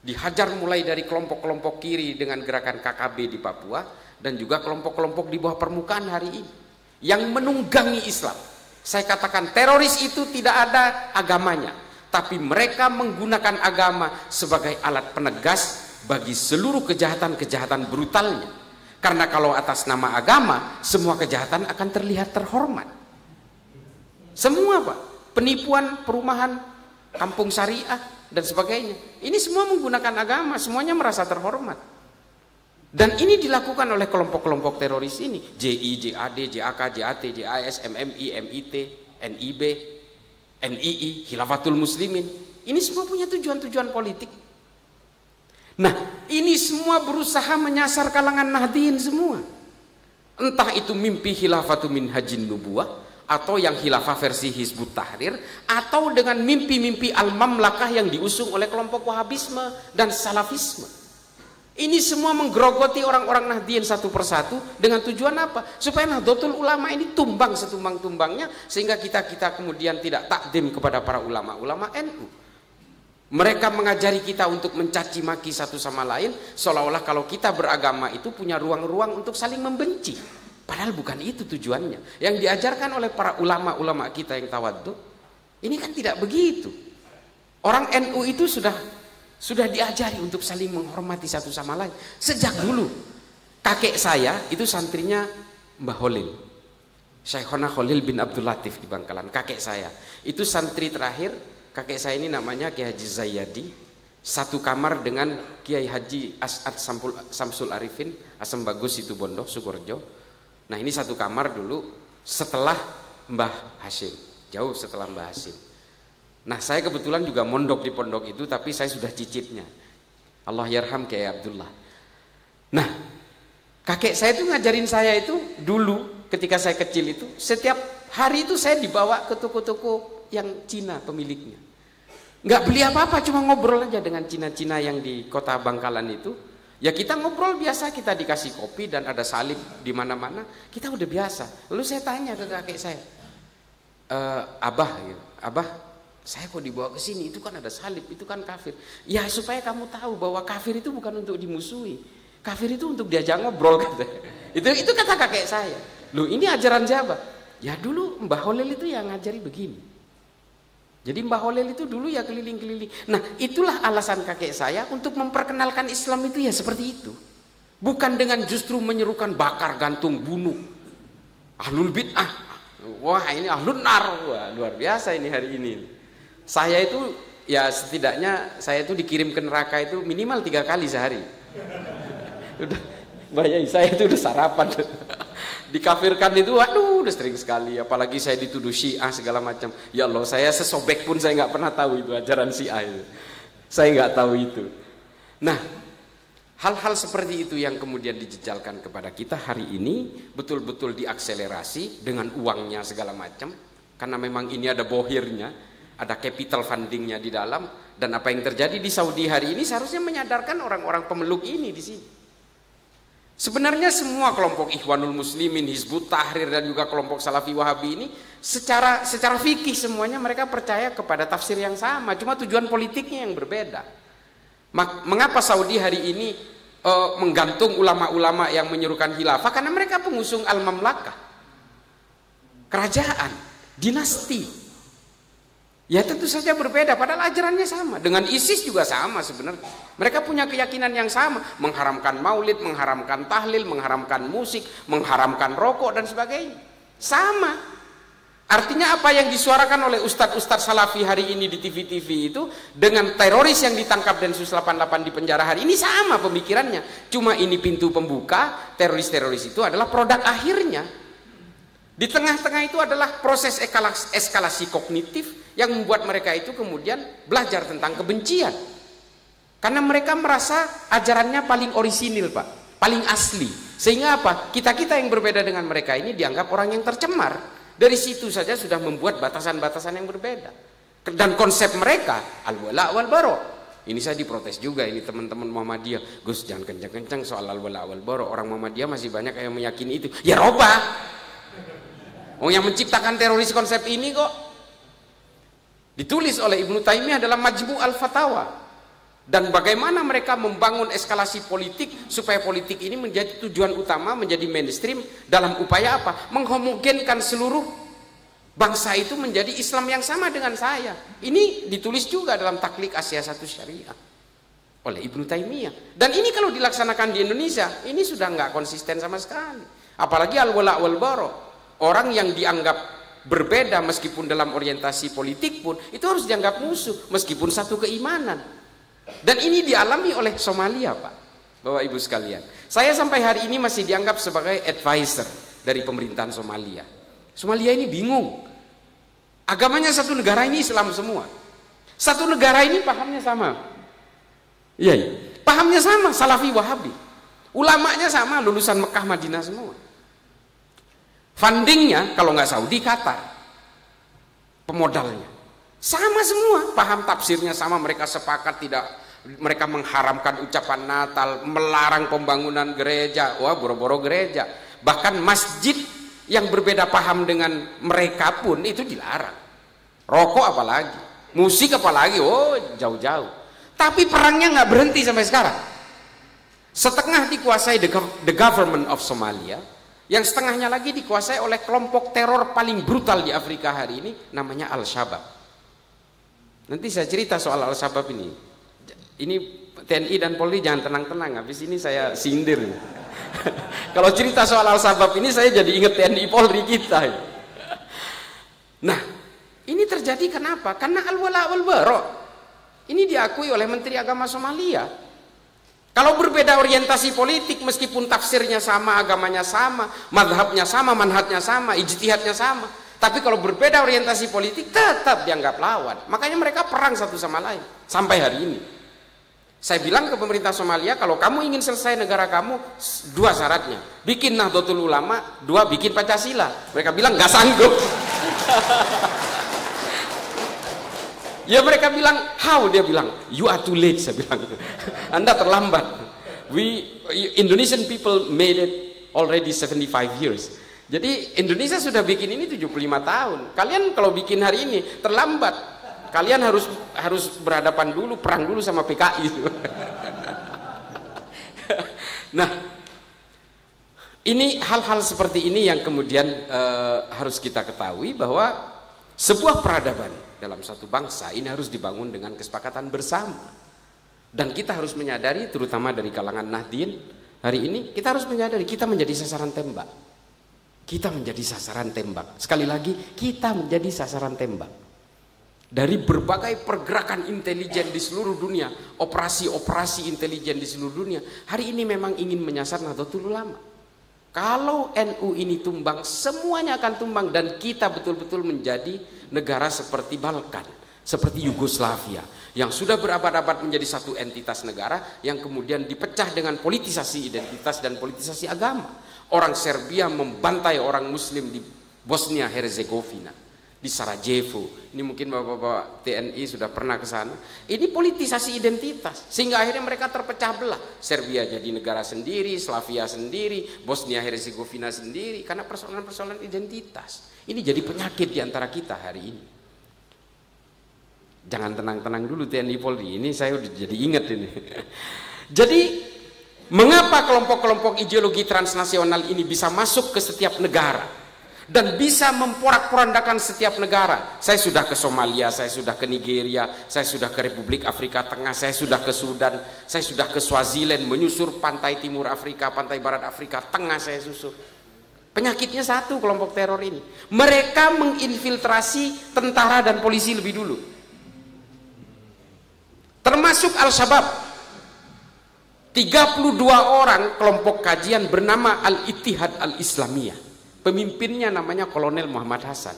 Dihajar mulai dari kelompok-kelompok kiri dengan gerakan KKB di Papua, dan juga kelompok-kelompok di bawah permukaan hari ini yang menunggangi Islam. Saya katakan teroris itu tidak ada agamanya, tapi mereka menggunakan agama sebagai alat penegas bagi seluruh kejahatan-kejahatan brutalnya. Karena kalau atas nama agama, semua kejahatan akan terlihat terhormat. Semua, Pak. Penipuan, perumahan, kampung syariah, dan sebagainya. Ini semua menggunakan agama, semuanya merasa terhormat. Dan ini dilakukan oleh kelompok-kelompok teroris ini. JI, JAD, JAK, JAT, JAS, MMI, MIT, NIB, NII, Khilafatul Muslimin. Ini semua punya tujuan-tujuan politik. Nah, ini semua berusaha menyasar kalangan Nahdliyin semua. Entah itu mimpi khilafatu min hajin nubuwah, atau yang khilafah versi Hizbut Tahrir, atau dengan mimpi-mimpi al-mamlakah yang diusung oleh kelompok Wahabisme dan Salafisme. Ini semua menggerogoti orang-orang Nahdliyin satu persatu dengan tujuan apa? Supaya Nahdlatul Ulama ini tumbang setumbang-tumbangnya, sehingga kita kemudian tidak takdim kepada para ulama-ulama NU. Mereka mengajari kita untuk mencaci maki satu sama lain, seolah-olah kalau kita beragama itu punya ruang-ruang untuk saling membenci. Padahal bukan itu tujuannya. Yang diajarkan oleh para ulama-ulama kita yang tawadhu, ini kan tidak begitu. Orang NU itu sudah diajari untuk saling menghormati satu sama lain sejak dulu. Kakek saya itu santrinya Mbah Holil, Syekhona Khalil bin Abdul Latif di Bangkalan. Kakek saya itu santri terakhir. Kakek saya ini namanya Kiai Haji Zayyadi, satu kamar dengan Kiai Haji As'ad Samsul Arifin Asem Bagus itu Bondo Sukorejo. Nah, ini satu kamar dulu setelah Mbah Hashim, jauh setelah Mbah Hashim. Nah, saya kebetulan juga mondok di pondok itu, tapi saya sudah cicitnya. Allah yarham Kiai Abdullah. Nah, kakek saya itu ngajarin saya itu dulu ketika saya kecil itu, setiap hari itu saya dibawa ke toko-toko yang Cina pemiliknya. Nggak beli apa-apa, cuma ngobrol aja dengan Cina-Cina yang di kota Bangkalan itu. Ya kita ngobrol biasa, kita dikasih kopi dan ada salib di mana-mana, kita udah biasa. Lalu saya tanya ke kakek saya, Abah, gitu. Abah, saya kok dibawa ke sini, itu kan ada salib, itu kan kafir. Ya supaya kamu tahu bahwa kafir itu bukan untuk dimusuhi, kafir itu untuk diajak ngobrol, kata. Itu kata kakek saya. Loh, ini ajaran siapa? Ya dulu Mbah Holil itu yang ngajari begini. Jadi Mbah Holil itu dulu ya keliling-keliling. Nah, itulah alasan kakek saya untuk memperkenalkan Islam itu ya seperti itu. Bukan dengan justru menyerukan bakar, gantung, bunuh. Ahlul bid'ah. Wah, ini ahlun nar. Wah, luar biasa ini hari ini. Saya itu ya setidaknya saya itu dikirim ke neraka itu minimal 3 kali sehari. Udah bayangin, saya itu udah sarapan. Dikafirkan itu, waduh, udah sering sekali. Apalagi saya dituduh Syiah segala macam. Ya Allah, saya sesobek pun saya nggak pernah tahu itu ajaran Syiah itu. Saya nggak tahu itu. Nah, hal-hal seperti itu yang kemudian dijejalkan kepada kita hari ini betul-betul diakselerasi dengan uangnya segala macam. Karena memang ini ada bohirnya, ada capital fundingnya di dalam. Dan apa yang terjadi di Saudi hari ini seharusnya menyadarkan orang-orang pemeluk ini di sini. Sebenarnya semua kelompok Ikhwanul Muslimin, Hizbut Tahrir dan juga kelompok Salafi Wahabi ini secara fikih semuanya mereka percaya kepada tafsir yang sama, cuma tujuan politiknya yang berbeda. Mengapa Saudi hari ini menggantung ulama-ulama yang menyerukan khilafah? Karena mereka pengusung al-mamlakah, kerajaan, dinasti. Ya tentu saja berbeda, padahal ajarannya sama. Dengan ISIS juga sama sebenarnya. Mereka punya keyakinan yang sama, mengharamkan maulid, mengharamkan tahlil, mengharamkan musik, mengharamkan rokok dan sebagainya. Sama. Artinya apa yang disuarakan oleh ustadz-ustadz salafi hari ini di TV-TV itu dengan teroris yang ditangkap Densus 88 di penjara hari ini sama pemikirannya. Cuma ini pintu pembuka, teroris-teroris itu adalah produk akhirnya. Di tengah-tengah itu adalah proses eskalasi kognitif yang membuat mereka itu kemudian belajar tentang kebencian. Karena mereka merasa ajarannya paling orisinil, Pak, paling asli. Sehingga apa? Kita-kita yang berbeda dengan mereka ini dianggap orang yang tercemar. Dari situ saja sudah membuat batasan-batasan yang berbeda. Dan konsep mereka al-wala wal bara. Ini saya diprotes juga, ini teman-teman Muhammadiyah. Gus, jangan kencang-kencang soal al-wala wal bara. Orang Muhammadiyah masih banyak yang meyakini itu. Ya roba. Oh, yang menciptakan teroris konsep ini kok ditulis oleh Ibnu Taimiyah dalam Majmu' al-Fatawa. Dan bagaimana mereka membangun eskalasi politik supaya politik ini menjadi tujuan utama, menjadi mainstream dalam upaya apa? Menghomogenkan seluruh bangsa itu menjadi Islam yang sama dengan saya. Ini ditulis juga dalam Takhliq As-Siyasatu Syariah oleh Ibnu Taimiyah. Dan ini kalau dilaksanakan di Indonesia, ini sudah nggak konsisten sama sekali. Apalagi al-wala wal bara. Orang yang dianggap berbeda meskipun dalam orientasi politik pun itu harus dianggap musuh meskipun satu keimanan. Dan ini dialami oleh Somalia, Pak, Bapak Ibu sekalian. Saya sampai hari ini masih dianggap sebagai advisor dari pemerintahan Somalia. Somalia ini bingung. Agamanya satu negara ini Islam semua. Satu negara ini pahamnya sama. Iya. Pahamnya sama, Salafi Wahabi. Ulamanya sama, lulusan Mekah Madinah semua. Fundingnya kalau nggak Saudi, Qatar. Pemodalnya sama semua, paham tafsirnya sama, mereka sepakat tidak, mereka mengharamkan ucapan Natal, melarang pembangunan gereja, wah boro-boro gereja, bahkan masjid yang berbeda paham dengan mereka pun itu dilarang. Rokok apalagi, musik apalagi, oh jauh-jauh. Tapi perangnya nggak berhenti sampai sekarang. Setengah dikuasai the government of Somalia, yang setengahnya lagi dikuasai oleh kelompok teror paling brutal di Afrika hari ini, namanya Al-Shabaab. Nanti saya cerita soal Al-Shabaab ini. Ini TNI dan Polri jangan tenang-tenang, habis ini saya sindir. Kalau cerita soal Al-Shabaab ini saya jadi ingat TNI Polri kita. Nah, ini terjadi kenapa? Karena al-wala wal bara. Ini diakui oleh Menteri Agama Somalia. Kalau berbeda orientasi politik, meskipun tafsirnya sama, agamanya sama, madhabnya sama, manhajnya sama, ijtihadnya sama, tapi kalau berbeda orientasi politik tetap dianggap lawan. Makanya mereka perang satu sama lain sampai hari ini. Saya bilang ke pemerintah Somalia, kalau kamu ingin selesai negara kamu, dua syaratnya: bikin Nahdlatul Ulama, dua bikin Pancasila. Mereka bilang nggak sanggup. Ya mereka bilang, how? Dia bilang, you are too late. Saya bilang, Anda terlambat. Indonesian people made it already 75 years. Jadi Indonesia sudah bikin ini 75 tahun. Kalian kalau bikin hari ini terlambat. Kalian harus berhadapan dulu, perang dulu sama PKI. Nah, ini hal-hal seperti ini yang kemudian harus kita ketahui bahwa sebuah peradaban dalam satu bangsa ini harus dibangun dengan kesepakatan bersama. Dan kita harus menyadari, terutama dari kalangan Nahdien hari ini, kita harus menyadari kita menjadi sasaran tembak. Kita menjadi sasaran tembak. Sekali lagi, kita menjadi sasaran tembak. Dari berbagai pergerakan intelijen di seluruh dunia, operasi-operasi intelijen di seluruh dunia, hari ini memang ingin menyasar Nahdlatul Ulama. Kalau NU ini tumbang, semuanya akan tumbang, dan kita betul-betul menjadi negara seperti Balkan, seperti Yugoslavia, yang sudah berabad-abad menjadi satu entitas negara yang kemudian dipecah dengan politisasi identitas dan politisasi agama. Orang Serbia membantai orang Muslim di Bosnia Herzegovina, di Sarajevo. Ini mungkin bapak-bapak TNI sudah pernah ke sana. Ini politisasi identitas, sehingga akhirnya mereka terpecah belah. Serbia jadi negara sendiri, Slavia sendiri, Bosnia Herzegovina sendiri, karena persoalan-persoalan identitas. Ini jadi penyakit di antara kita hari ini. Jangan tenang-tenang dulu TNI Polri, ini saya udah jadi ingat ini. Jadi mengapa kelompok-kelompok ideologi transnasional ini bisa masuk ke setiap negara dan bisa memporak-porandakan setiap negara? Saya sudah ke Somalia, saya sudah ke Nigeria, saya sudah ke Republik Afrika Tengah, saya sudah ke Sudan, saya sudah ke Swaziland, menyusur pantai timur Afrika, pantai barat Afrika Tengah saya susur. Penyakitnya satu, kelompok teror ini. Mereka menginfiltrasi tentara dan polisi lebih dulu. Termasuk Al-Shabaab. 32 orang kelompok kajian bernama Al-Ittihad Al-Islamiyah. Pemimpinnya namanya Kolonel Muhammad Hasan.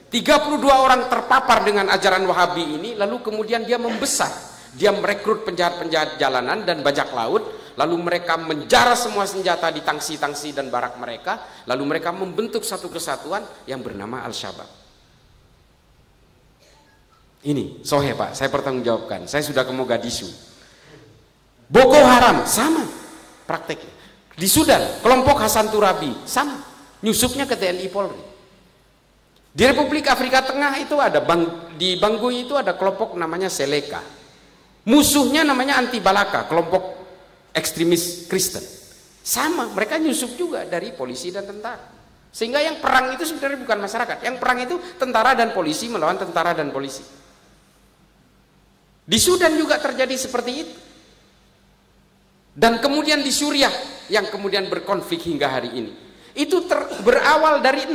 32 orang terpapar dengan ajaran Wahabi ini, lalu kemudian dia membesar. Dia merekrut penjahat-penjahat jalanan dan bajak laut, lalu mereka menjara semua senjata di tangsi-tangsi dan barak mereka, lalu mereka membentuk satu kesatuan yang bernama Al-Shabaab. Ini, sohe Pak, saya pertanggungjawabkan. Saya sudah ke Mogadishu. Boko Haram, sama prakteknya. Di Sudan, kelompok Hasan Turabi, sama. Nyusupnya ke TNI Polri. Di Republik Afrika Tengah itu ada, di Bangui itu ada kelompok namanya Seleka. Musuhnya namanya Anti Balaka, kelompok ekstremis Kristen. Sama, mereka nyusup juga dari polisi dan tentara. Sehingga yang perang itu sebenarnya bukan masyarakat. Yang perang itu tentara dan polisi melawan tentara dan polisi. Di Sudan juga terjadi seperti itu. Dan kemudian di Suriah yang kemudian berkonflik hingga hari ini. Itu berawal dari 600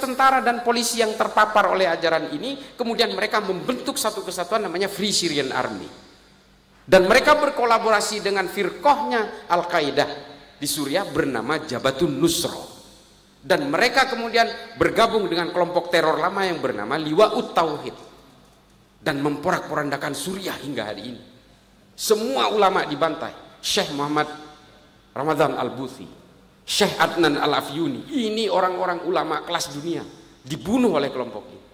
tentara dan polisi yang terpapar oleh ajaran ini, kemudian mereka membentuk satu kesatuan namanya Free Syrian Army. Dan mereka berkolaborasi dengan firqahnya Al-Qaeda di Suriah bernama Jabhatun Nusra. Dan mereka kemudian bergabung dengan kelompok teror lama yang bernama Liwa'ut Tauhid dan memporak-porandakan Suriah hingga hari ini. Semua ulama dibantai. Syekh Muhammad Ramadan Al-Buthi, Syekh Adnan Al-Afyuni, ini orang-orang ulama kelas dunia dibunuh oleh kelompok ini.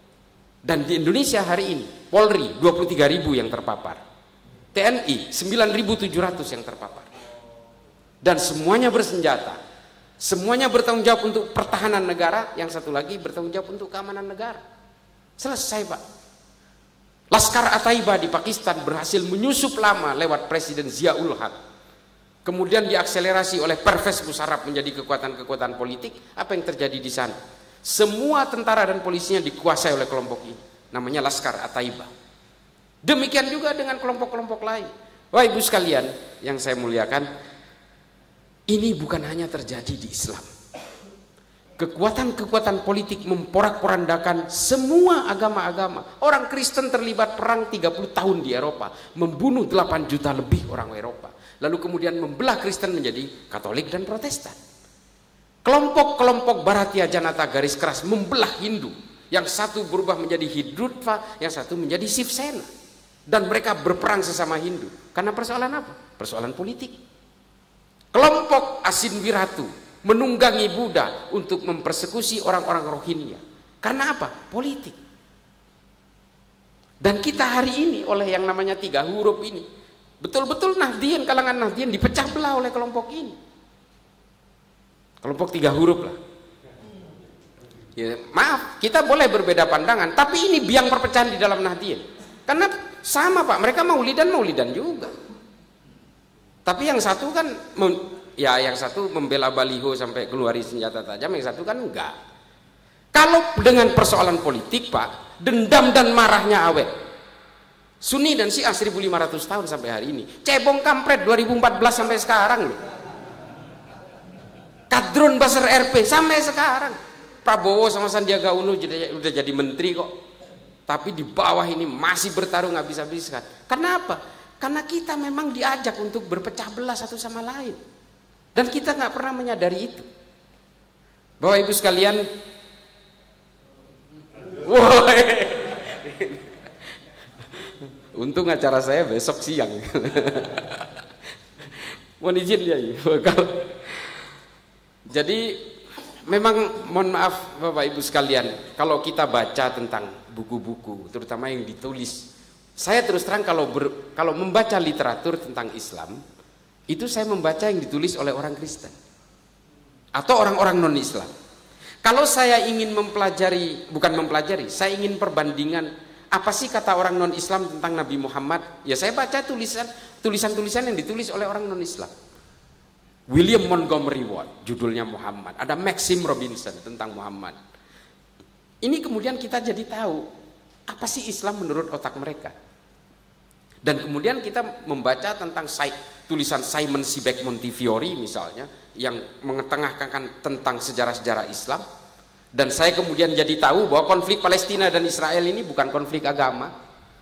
Dan di Indonesia hari ini Polri 23.000 yang terpapar, TNI 9.700 yang terpapar, dan semuanya bersenjata, semuanya bertanggung jawab untuk pertahanan negara, yang satu lagi bertanggung jawab untuk keamanan negara. Selesai Pak. Laskar At-Taiba di Pakistan berhasil menyusup lama lewat Presiden Ziaul Haq. Kemudian diakselerasi oleh Pervez Musharraf menjadi kekuatan-kekuatan politik. Apa yang terjadi di sana? Semua tentara dan polisinya dikuasai oleh kelompok ini. Namanya Laskar At-Taiba. Demikian juga dengan kelompok-kelompok lain. Wah ibu sekalian yang saya muliakan, ini bukan hanya terjadi di Islam. Kekuatan-kekuatan politik memporak-porandakan semua agama-agama. Orang Kristen terlibat perang 30 tahun di Eropa, membunuh 8 juta lebih orang Eropa. Lalu kemudian membelah Kristen menjadi Katolik dan Protestan. Kelompok-kelompok Bharatiya Janata garis keras membelah Hindu. Yang satu berubah menjadi Hindutva, yang satu menjadi Shiv Sena. Dan mereka berperang sesama Hindu. Karena persoalan apa? Persoalan politik. Kelompok Asin Wiratu menunggangi Buddha untuk mempersekusi orang-orang Rohingya. Karena apa? Politik. Dan kita hari ini oleh yang namanya 3 huruf ini, betul-betul Nahdien, kalangan Nahdien dipecah belah oleh kelompok ini. Kelompok 3 huruf lah. Ya, maaf, kita boleh berbeda pandangan, tapi ini biang perpecahan di dalam Nahdien. Karena sama Pak, mereka maulidan juga. Tapi yang satu kan, ya yang satu membela baliho sampai keluarin senjata tajam, yang satu kan enggak. Kalau dengan persoalan politik Pak, dendam dan marahnya awet. Sunni dan Syiah 1500 tahun sampai hari ini. Cebong kampret 2014 sampai sekarang loh. Kadrun Basar RP sampai sekarang. Prabowo sama Sandiaga Uno udah jadi menteri kok. Tapi di bawah ini masih bertarung habis-habisan. Kenapa? Karena kita memang diajak untuk berpecah belah satu sama lain. Dan kita nggak pernah menyadari itu. Bapak Ibu sekalian, untung acara saya besok siang. Mohon izin ya. Jadi memang mohon maaf Bapak Ibu sekalian, kalau kita baca tentang buku-buku, terutama yang ditulis, saya terus terang kalau membaca literatur tentang Islam, itu saya membaca yang ditulis oleh orang Kristen atau orang-orang non-Islam. Kalau saya ingin saya ingin perbandingan apa sih kata orang non-Islam tentang Nabi Muhammad, ya saya baca tulisan-tulisan yang ditulis oleh orang non-Islam. William Montgomery Watt, judulnya Muhammad. Ada Maxim Robinson tentang Muhammad. Ini kemudian kita jadi tahu apa sih Islam menurut otak mereka. Dan kemudian kita membaca tentang tulisan Simon Sebag Montefiore misalnya, yang mengetengahkan tentang sejarah-sejarah Islam. Dan saya kemudian jadi tahu bahwa konflik Palestina dan Israel ini bukan konflik agama,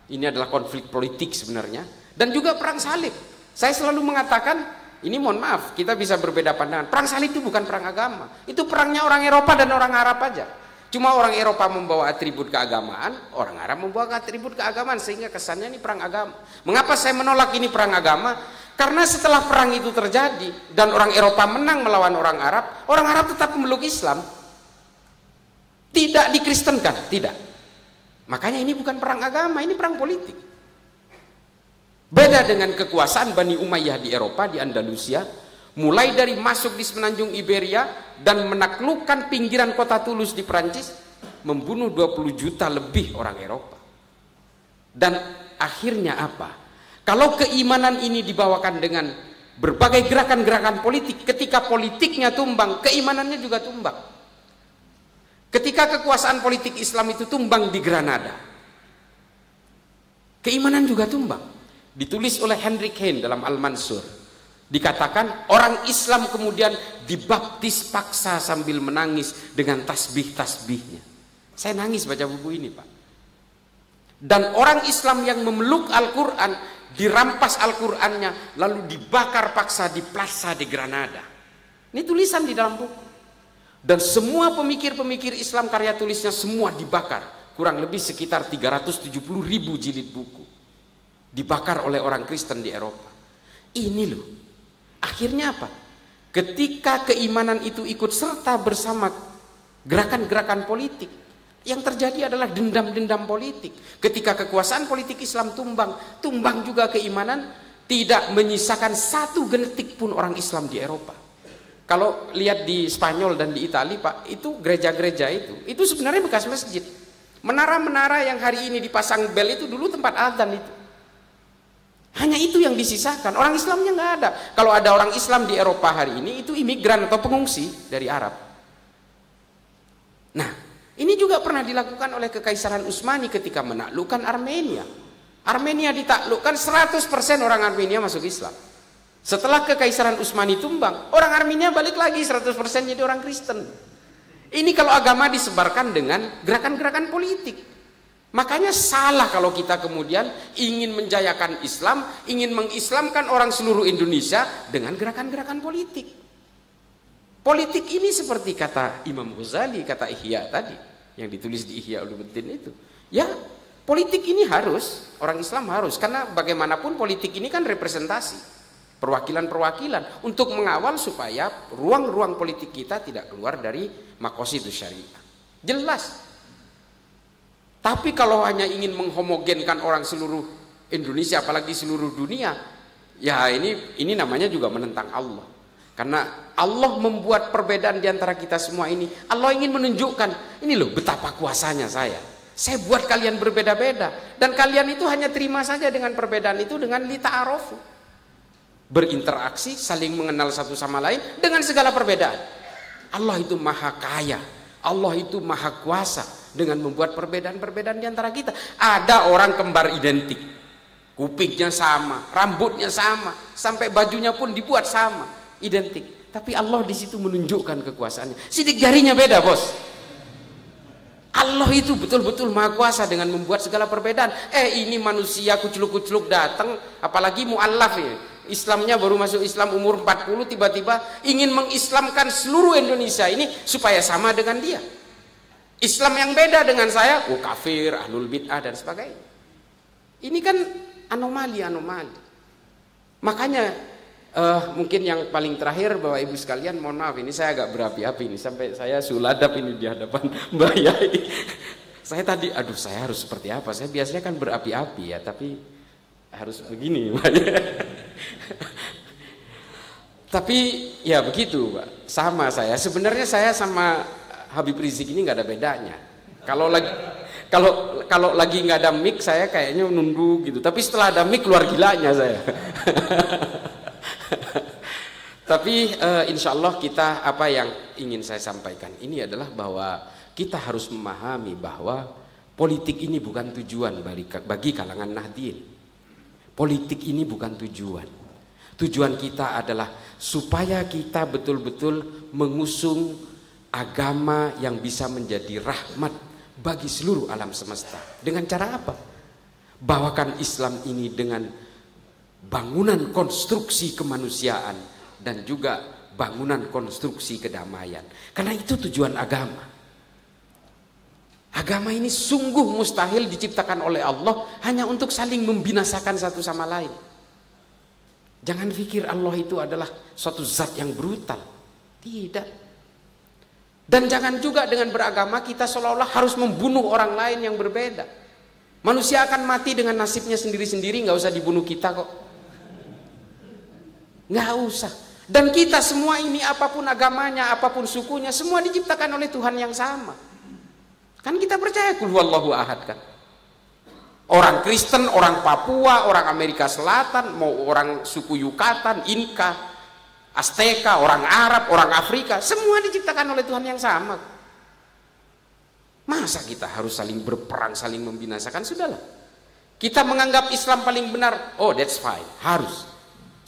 ini adalah konflik politik sebenarnya. Dan juga perang salib. Saya selalu mengatakan Ini mohon maaf, kita bisa berbeda pandangan. Perang salib itu bukan perang agama. Itu perangnya orang Eropa dan orang Arab aja. Cuma orang Eropa membawa atribut keagamaan, orang Arab membawa atribut keagamaan, sehingga kesannya ini perang agama. Mengapa saya menolak ini perang agama? Karena setelah perang itu terjadi dan orang Eropa menang melawan orang Arab tetap memeluk Islam. Tidak dikristenkan, tidak. Makanya ini bukan perang agama, ini perang politik. Beda dengan kekuasaan Bani Umayyah di Eropa, di Andalusia, mulai dari masuk di semenanjung Iberia dan menaklukkan pinggiran kota Toulouse di Prancis, membunuh 20 juta lebih orang Eropa. Dan akhirnya apa? Kalau keimanan ini dibawakan dengan berbagai gerakan-gerakan politik, ketika politiknya tumbang, keimanannya juga tumbang. Ketika kekuasaan politik Islam itu tumbang di Granada, keimanan juga tumbang. Ditulis oleh Hendrik Hein dalam Al-Mansur. Dikatakan orang Islam kemudian dibaptis paksa sambil menangis dengan tasbih-tasbihnya. Saya nangis baca buku ini, Pak. Dan orang Islam yang memeluk Al-Quran, dirampas Al-Qurannya, lalu dibakar paksa di Plaza de Granada. Ini tulisan di dalam buku. Dan semua pemikir-pemikir Islam karya tulisnya semua dibakar. Kurang lebih sekitar 370.000 jilid buku. Dibakar oleh orang Kristen di Eropa. Ini loh. Akhirnya apa? Ketika keimanan itu ikut serta bersama gerakan-gerakan politik, yang terjadi adalah dendam-dendam politik. Ketika kekuasaan politik Islam tumbang, tumbang juga keimanan, tidak menyisakan satu genetik pun orang Islam di Eropa. Kalau lihat di Spanyol dan di Italia, Pak, itu gereja-gereja itu sebenarnya bekas masjid. Menara-menara yang hari ini dipasang bel itu dulu tempat adzan itu. Hanya itu yang disisakan. Orang Islamnya nggak ada. Kalau ada orang Islam di Eropa hari ini, itu imigran atau pengungsi dari Arab. Nah, ini juga pernah dilakukan oleh Kekaisaran Utsmani ketika menaklukkan Armenia. Armenia ditaklukkan, 100% orang Armenia masuk Islam. Setelah Kekaisaran Utsmani tumbang, orang Armenia balik lagi 100% jadi orang Kristen. Ini kalau agama disebarkan dengan gerakan-gerakan politik. Makanya salah kalau kita kemudian ingin menjayakan Islam, ingin mengislamkan orang seluruh Indonesia dengan gerakan-gerakan politik. Politik ini seperti kata Imam Ghazali, kata Ihya tadi, yang ditulis di Ihya Ulumuddin itu. Ya, politik ini harus, orang Islam harus, karena bagaimanapun politik ini kan representasi, perwakilan-perwakilan untuk mengawal supaya ruang-ruang politik kita tidak keluar dari maqasidus syariah. Jelas. Tapi kalau hanya ingin menghomogenkan orang seluruh Indonesia, apalagi seluruh dunia, ya ini namanya juga menentang Allah. Karena Allah membuat perbedaan di antara kita semua ini. Allah ingin menunjukkan, ini loh betapa kuasanya saya. Saya buat kalian berbeda-beda. Dan kalian itu hanya terima saja dengan perbedaan itu dengan lita'arofu. Berinteraksi, saling mengenal satu sama lain dengan segala perbedaan. Allah itu maha kaya. Allah itu maha kuasa. Dengan membuat perbedaan-perbedaan di antara kita. Ada orang kembar identik. Kupingnya sama, rambutnya sama, sampai bajunya pun dibuat sama, identik. Tapi Allah di situ menunjukkan kekuasaannya. Sidik jarinya beda, bos. Allah itu betul-betul maha kuasa dengan membuat segala perbedaan. Ini manusia kucluk-kucluk datang, apalagi mu'allaf ya. Islamnya baru masuk Islam umur 40, tiba-tiba ingin mengislamkan seluruh Indonesia ini supaya sama dengan dia. Islam yang beda dengan saya, kafir, ahlul bid'ah dan sebagainya. Ini kan anomali. Makanya mungkin yang paling terakhir Bapak Ibu sekalian, mohon maaf ini saya agak berapi-api ini sampai saya suladap ini di hadapan Mbak Yai. Saya tadi, saya harus seperti apa? Saya biasanya kan berapi-api ya, tapi harus begini, Mbak. Tapi ya begitu, Pak. Sama saya. Sebenarnya saya sama Habib Rizik ini nggak ada bedanya. Kalau lagi nggak ada mic saya kayaknya nunduk gitu. Tapi setelah ada mic keluar gilanya saya. Tapi insya Allah kita, apa yang ingin saya sampaikan ini adalah bahwa kita harus memahami bahwa politik ini bukan tujuan bagi kalangan Nahdien. Politik ini bukan tujuan. Tujuan kita adalah supaya kita betul-betul mengusung agama yang bisa menjadi rahmat bagi seluruh alam semesta. Dengan cara apa? Bawakan Islam ini dengan bangunan konstruksi kemanusiaan dan juga bangunan konstruksi kedamaian. Karena itu tujuan agama. Agama ini sungguh mustahil diciptakan oleh Allah hanya untuk saling membinasakan satu sama lain. Jangan pikir Allah itu adalah suatu zat yang brutal. Tidak. Dan jangan juga dengan beragama kita seolah-olah harus membunuh orang lain yang berbeda. Manusia akan mati dengan nasibnya sendiri-sendiri, nggak usah dibunuh kita kok. Nggak usah. Dan kita semua ini apapun agamanya, apapun sukunya, semua diciptakan oleh Tuhan yang sama. Kan kita percaya kul huwallahu ahad kan. Orang Kristen, orang Papua, orang Amerika Selatan, mau orang suku Yucatan, Inka, Azteka, orang Arab, orang Afrika, semua diciptakan oleh Tuhan yang sama. Masa kita harus saling berperang, saling membinasakan? Sudahlah. Kita menganggap Islam paling benar, oh that's fine, harus.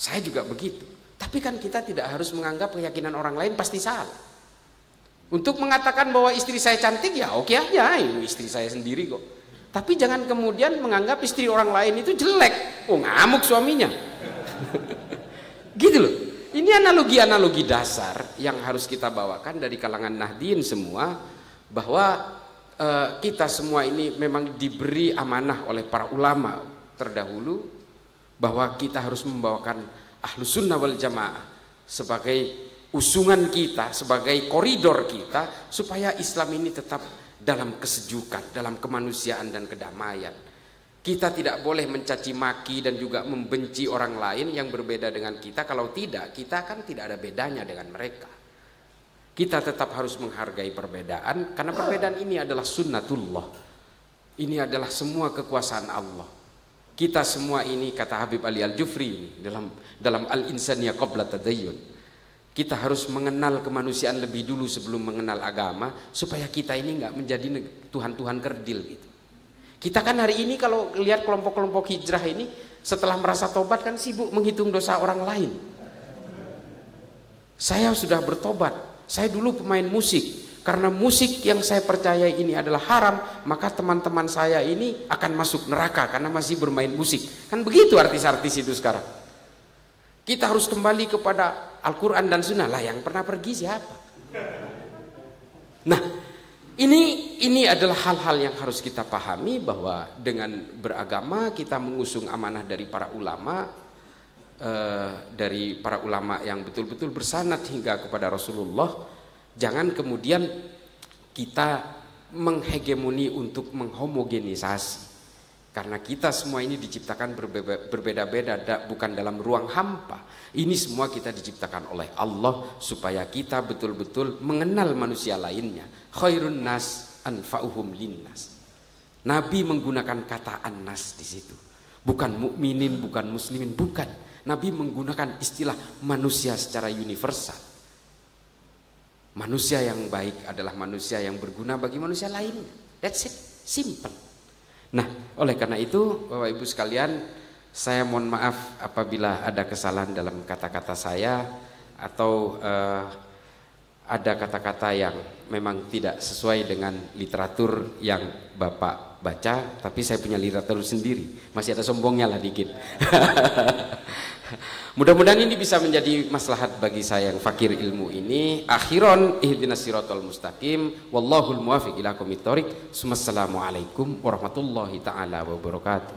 Saya juga begitu. Tapi kan kita tidak harus menganggap keyakinan orang lain pasti salah. Untuk mengatakan bahwa istri saya cantik, ya oke aja, ini istri saya sendiri kok. Tapi jangan kemudian menganggap istri orang lain itu jelek. Oh ngamuk suaminya. Gitu loh. Ini analogi-analogi dasar yang harus kita bawakan dari kalangan Nahdien semua. Bahwa kita semua ini memang diberi amanah oleh para ulama terdahulu. Bahwa kita harus membawakan Ahlus Sunnah wal Jamaah sebagai usungan kita, sebagai koridor kita, supaya Islam ini tetap dalam kesejukan, dalam kemanusiaan dan kedamaian. Kita tidak boleh mencaci maki dan juga membenci orang lain yang berbeda dengan kita. Kalau tidak, kita kan tidak ada bedanya dengan mereka. Kita tetap harus menghargai perbedaan, karena perbedaan ini adalah sunnatullah. Ini adalah semua kekuasaan Allah. Kita semua ini, kata Habib Ali Al-Jufri dalam Al-Insaniyah Qabla Tadayyun, kita harus mengenal kemanusiaan lebih dulu sebelum mengenal agama, supaya kita ini nggak menjadi Tuhan-Tuhan kerdil gitu. Kita kan hari ini kalau lihat kelompok-kelompok hijrah ini, setelah merasa tobat kan sibuk menghitung dosa orang lain. Saya sudah bertobat. Saya dulu pemain musik. Karena musik yang saya percaya ini adalah haram, maka teman-teman saya ini akan masuk neraka karena masih bermain musik. Kan begitu artis-artis itu sekarang. Kita harus kembali kepada Al-Quran dan Sunnah. Lah yang pernah pergi siapa? Nah, ini adalah hal-hal yang harus kita pahami, bahwa dengan beragama kita mengusung amanah dari para ulama, yang betul-betul bersanad hingga kepada Rasulullah. Jangan kemudian kita menghegemoni untuk menghomogenisasi, karena kita semua ini diciptakan berbeda-beda, bukan dalam ruang hampa. Ini semua kita diciptakan oleh Allah supaya kita betul-betul mengenal manusia lainnya. Khairun nas anfa'uhum linnas. Nabi menggunakan kata annas di situ, bukan mukminin, bukan muslimin, bukan. Nabi menggunakan istilah manusia secara universal. Manusia yang baik adalah manusia yang berguna bagi manusia lainnya. That's it, simple. Nah, oleh karena itu Bapak Ibu sekalian, saya mohon maaf apabila ada kesalahan dalam kata-kata saya, atau ada kata-kata yang memang tidak sesuai dengan literatur yang Bapak baca, tapi saya punya literatur sendiri. Masih ada sombongnya lah dikit. Mudah-mudahan ini bisa menjadi maslahat bagi saya yang fakir ilmu ini. Akhiron ihdinas siratal mustaqim, wallahul muwaffiq ila aqwamit thoriq. Assalamualaikum warahmatullahi taala wabarakatuh.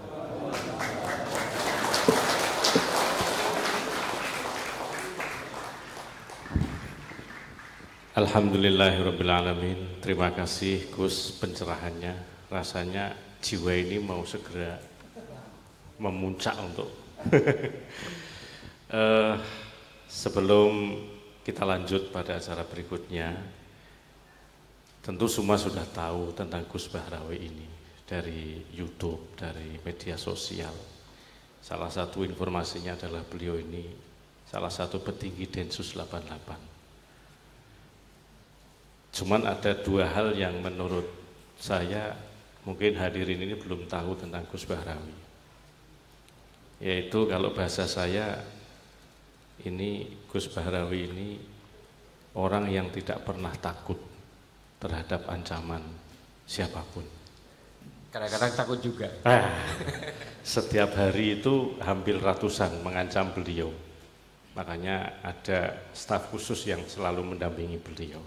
Alhamdulillahirabbil alamin. Terima kasih Gus pencerahannya. Rasanya jiwa ini mau segera memuncak untuk sebelum kita lanjut pada acara berikutnya, tentu semua sudah tahu tentang Gus Bahrawi ini dari YouTube, dari media sosial. Salah satu informasinya adalah beliau ini salah satu petinggi Densus 88. Cuman ada dua hal yang menurut saya mungkin hadirin ini belum tahu tentang Gus Bahrawi. Yaitu kalau bahasa saya, ini Gus Bahrawi ini orang yang tidak pernah takut terhadap ancaman siapapun. Kadang-kadang takut juga. setiap hari itu hampir ratusan mengancam beliau. Makanya ada staf khusus yang selalu mendampingi beliau.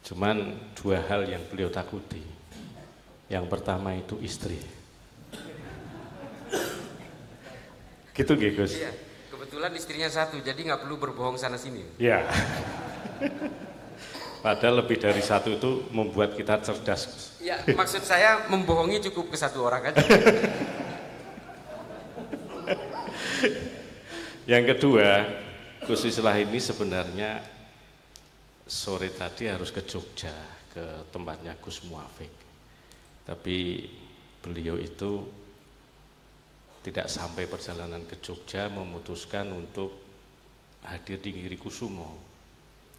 Cuman dua hal yang beliau takuti. Yang pertama itu istri. Gitu nggih, Gus? Iya, kebetulan istrinya satu, jadi nggak perlu berbohong sana sini. Ya. Padahal lebih dari satu itu membuat kita cerdas. Ya, maksud saya membohongi cukup ke satu orang aja. Yang kedua, Gus Islah ini sebenarnya sore tadi harus ke Jogja, ke tempatnya Gus Muafik. Tapi beliau itu tidak sampai perjalanan ke Jogja, memutuskan untuk hadir di Girikusumo.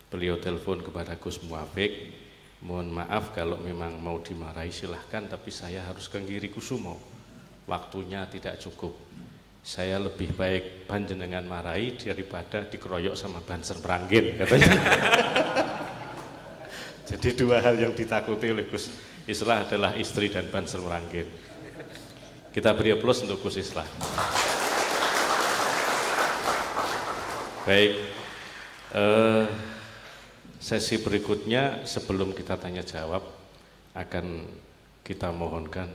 Beliau telepon kepada Gus Muafik, mohon maaf kalau memang mau dimarahi silahkan, tapi saya harus ke Girikusumo, waktunya tidak cukup. Saya lebih baik panjenengan marahi daripada dikeroyok sama Banser Merangkin, katanya. Jadi dua hal yang ditakuti oleh Gus Islah adalah istri dan Banser Merangkin. Kita beri aplaus untuk Gus Islah. Baik, sesi berikutnya sebelum kita tanya jawab akan kita mohonkan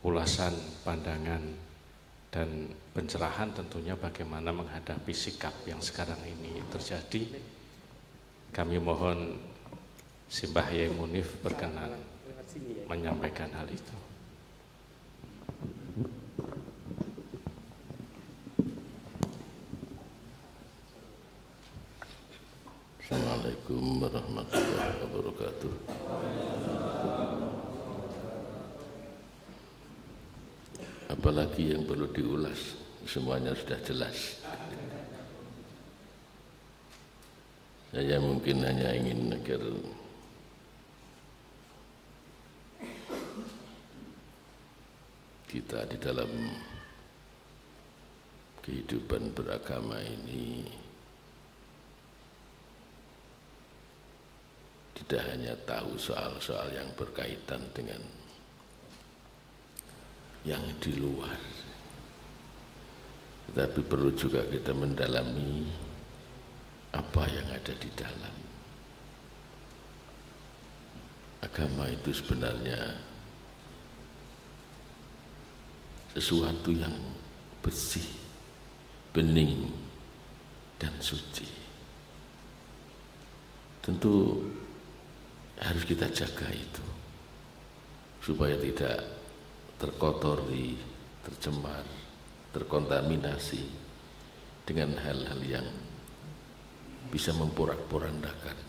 ulasan, pandangan, dan pencerahan tentunya bagaimana menghadapi sikap yang sekarang ini terjadi. Kami mohon Simbah Yai Munif berkenan menyampaikan hal itu. Assalamualaikum warahmatullahi wabarakatuh. Apalagi yang perlu diulas, semuanya sudah jelas. Saya mungkin hanya ingin agar kita di dalam kehidupan beragama ini tidak hanya tahu soal-soal yang berkaitan dengan yang di luar, tetapi perlu juga kita mendalami apa yang ada di dalam. Agama itu sebenarnya sesuatu yang bersih, bening, dan suci. Tentu harus kita jaga itu supaya tidak terkotori, tercemar, terkontaminasi dengan hal-hal yang bisa memporak-porandakan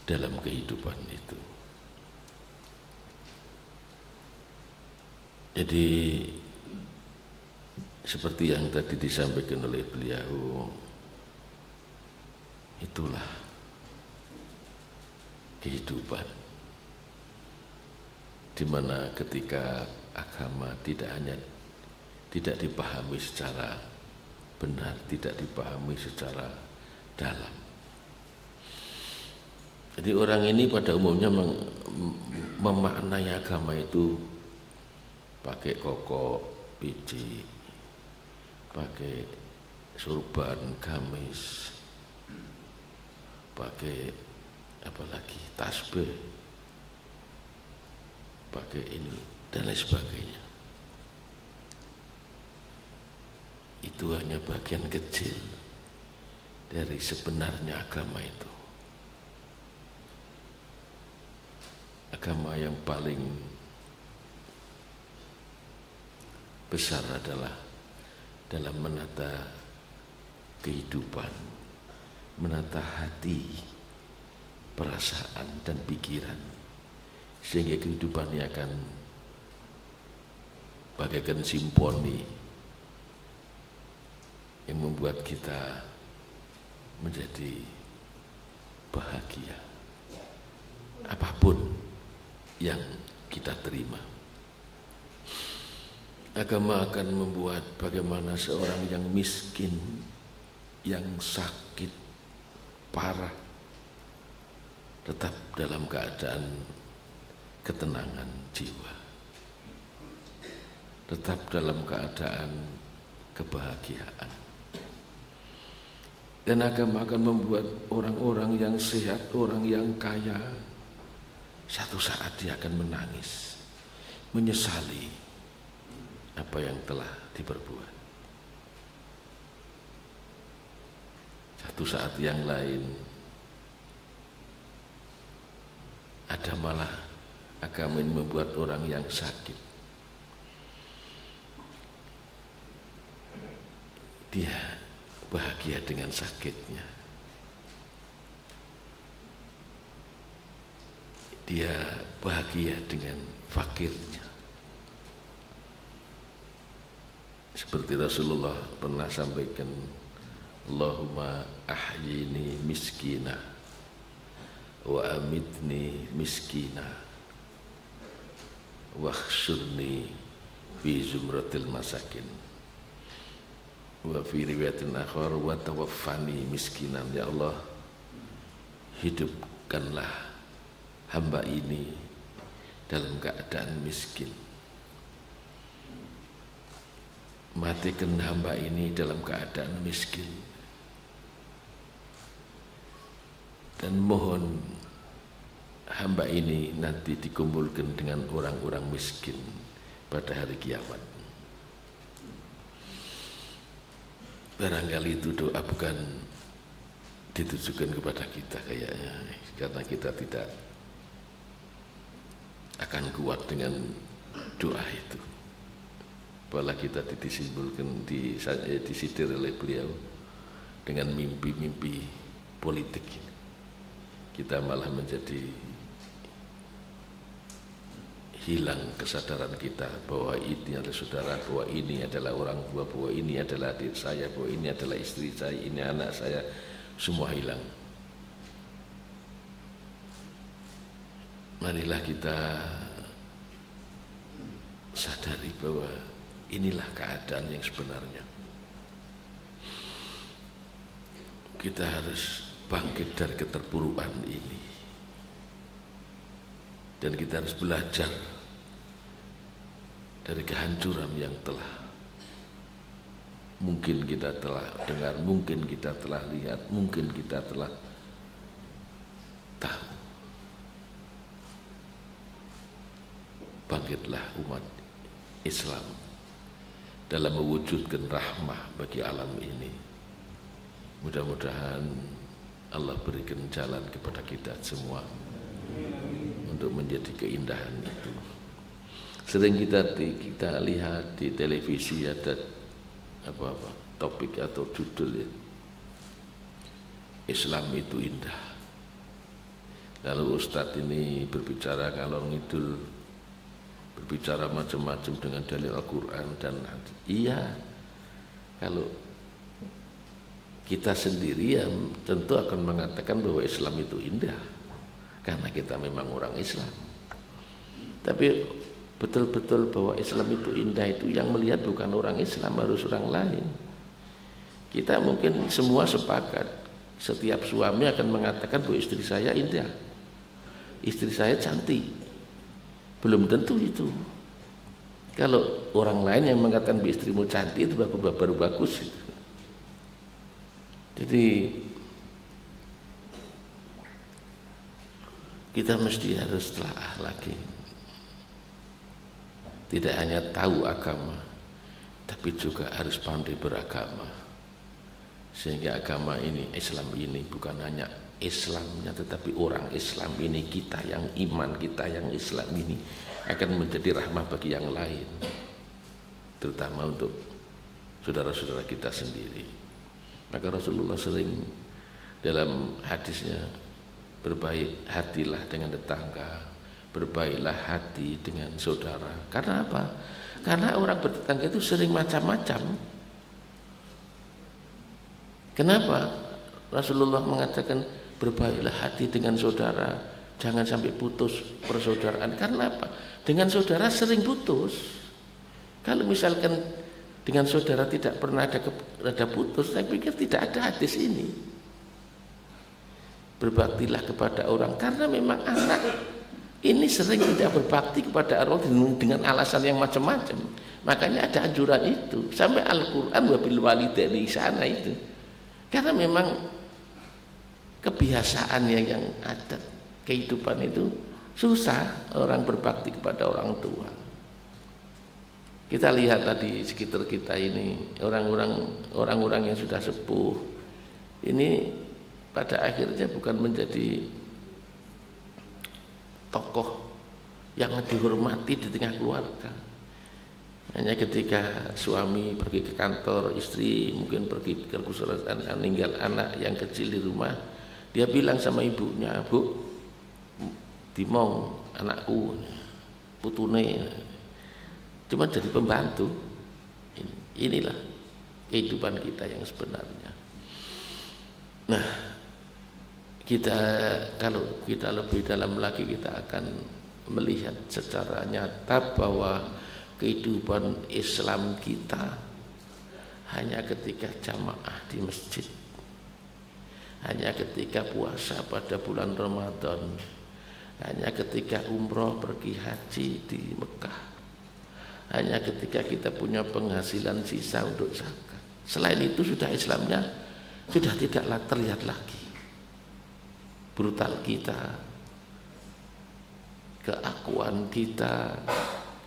dalam kehidupan itu. Jadi seperti yang tadi disampaikan oleh beliau, itulah kehidupan, di mana ketika agama tidak dipahami secara benar, tidak dipahami secara dalam. Jadi orang ini pada umumnya memaknai agama itu pakai koko, biji, pakai surban, gamis, pakai apa lagi, tasbih, pakai ini dan lain sebagainya. Itu hanya bagian kecil dari sebenarnya agama itu. Agama yang paling besar adalah dalam menata kehidupan, menata hati, perasaan dan pikiran, sehingga kehidupannya akan bagaikan simfoni yang membuat kita menjadi bahagia apapun yang kita terima. Agama akan membuat bagaimana seorang yang miskin, yang sakit parah, tetap dalam keadaan ketenangan jiwa, tetap dalam keadaan kebahagiaan. Dan agama akan membuat orang-orang yang sehat, orang yang kaya, satu saat dia akan menangis, menyesali apa yang telah diperbuat. Satu saat yang lain ada malah agama ini membuat orang yang sakit, dia bahagia dengan sakitnya, dia bahagia dengan fakirnya. Seperti Rasulullah pernah sampaikan, Allahumma ahyini miskina wa amitni miskina wakhsurni fi zumratil masakin wa fi riwayatin akhar wa tawaffani miskinan. Ya Allah, hidupkanlah hamba ini dalam keadaan miskin, matikan hamba ini dalam keadaan miskin, dan mohon hamba ini nanti dikumpulkan dengan orang-orang miskin pada hari kiamat. Barangkali itu doa bukan ditujukan kepada kita kayaknya, karena kita tidak akan kuat dengan doa itu. Apalagi kita disimpulkan, disidir oleh beliau dengan mimpi-mimpi politik. Kita malah menjadi hilang kesadaran kita bahwa ini adalah saudara, bahwa ini adalah orang tua, bahwa ini adalah adik saya, bahwa ini adalah istri saya, ini anak saya, semua hilang. Marilah kita sadari bahwa inilah keadaan yang sebenarnya. Kita harus bangkit dari keterpurukan ini, dan kita harus belajar dari kehancuran yang telah mungkin kita telah dengar, mungkin kita telah lihat, mungkin kita telah tahu. Bangkitlah umat Islam dalam mewujudkan rahmah bagi alam ini. Mudah-mudahan Allah berikan jalan kepada kita semua untuk menjadi keindahan itu. Sering kita lihat di televisi ada topik atau judul ya, Islam itu indah. Lalu Ustadz ini berbicara kalau ngidul, berbicara macam-macam dengan dalil Al-Quran dan iya, kalau kita sendiri yang tentu akan mengatakan bahwa Islam itu indah karena kita memang orang Islam. Tapi betul-betul bahwa Islam itu indah itu yang melihat bukan orang Islam, harus orang lain. Kita mungkin semua sepakat, setiap suami akan mengatakan bahwa istri saya indah, istri saya cantik. Belum tentu itu. Kalau orang lain yang mengatakan bahwa istrimu cantik itu baru bagus. Jadi kita mesti harus telaah lagi. Tidak hanya tahu agama, tapi juga harus pandai beragama. Sehingga agama ini, Islam ini bukan hanya Islamnya, tetapi orang Islam ini, kita yang iman, kita yang Islam ini akan menjadi rahmah bagi yang lain, terutama untuk saudara-saudara kita sendiri. Maka Rasulullah sering dalam hadisnya, berbaik hatilah dengan tetangga, berbaiklah hati dengan saudara. Karena apa? Karena orang bertetangga itu sering macam-macam. Kenapa Rasulullah mengatakan berbaiklah hati dengan saudara, jangan sampai putus persaudaraan? Karena apa? Dengan saudara sering putus. Kalau misalkan dengan saudara tidak pernah ada putus, saya pikir tidak ada hadis ini. Berbaktilah kepada orang, karena memang anak ini sering tidak berbakti kepada Allah dengan alasan yang macam-macam. Makanya ada anjuran itu sampai Al-Quran wabil walidaini sana itu, karena memang kebiasaannya yang ada, kehidupan itu susah orang berbakti kepada orang tua. Kita lihat tadi sekitar kita ini orang-orang yang sudah sepuh ini pada akhirnya bukan menjadi tokoh yang dihormati di tengah keluarga. Hanya ketika suami pergi ke kantor, istri mungkin pergi ke kursusan, meninggal anak yang kecil di rumah, dia bilang sama ibunya, Bu, dimong anakku, putune, cuma jadi pembantu. Inilah kehidupan kita yang sebenarnya. Nah, kita kalau kita lebih dalam lagi kita akan melihat secara nyata bahwa kehidupan Islam kita hanya ketika jamaah di masjid, hanya ketika puasa pada bulan Ramadan, hanya ketika umroh pergi haji di Mekah, hanya ketika kita punya penghasilan sisa untuk zakat. Selain itu sudah Islamnya sudah tidaklah terlihat lagi. Brutal kita, keakuan kita,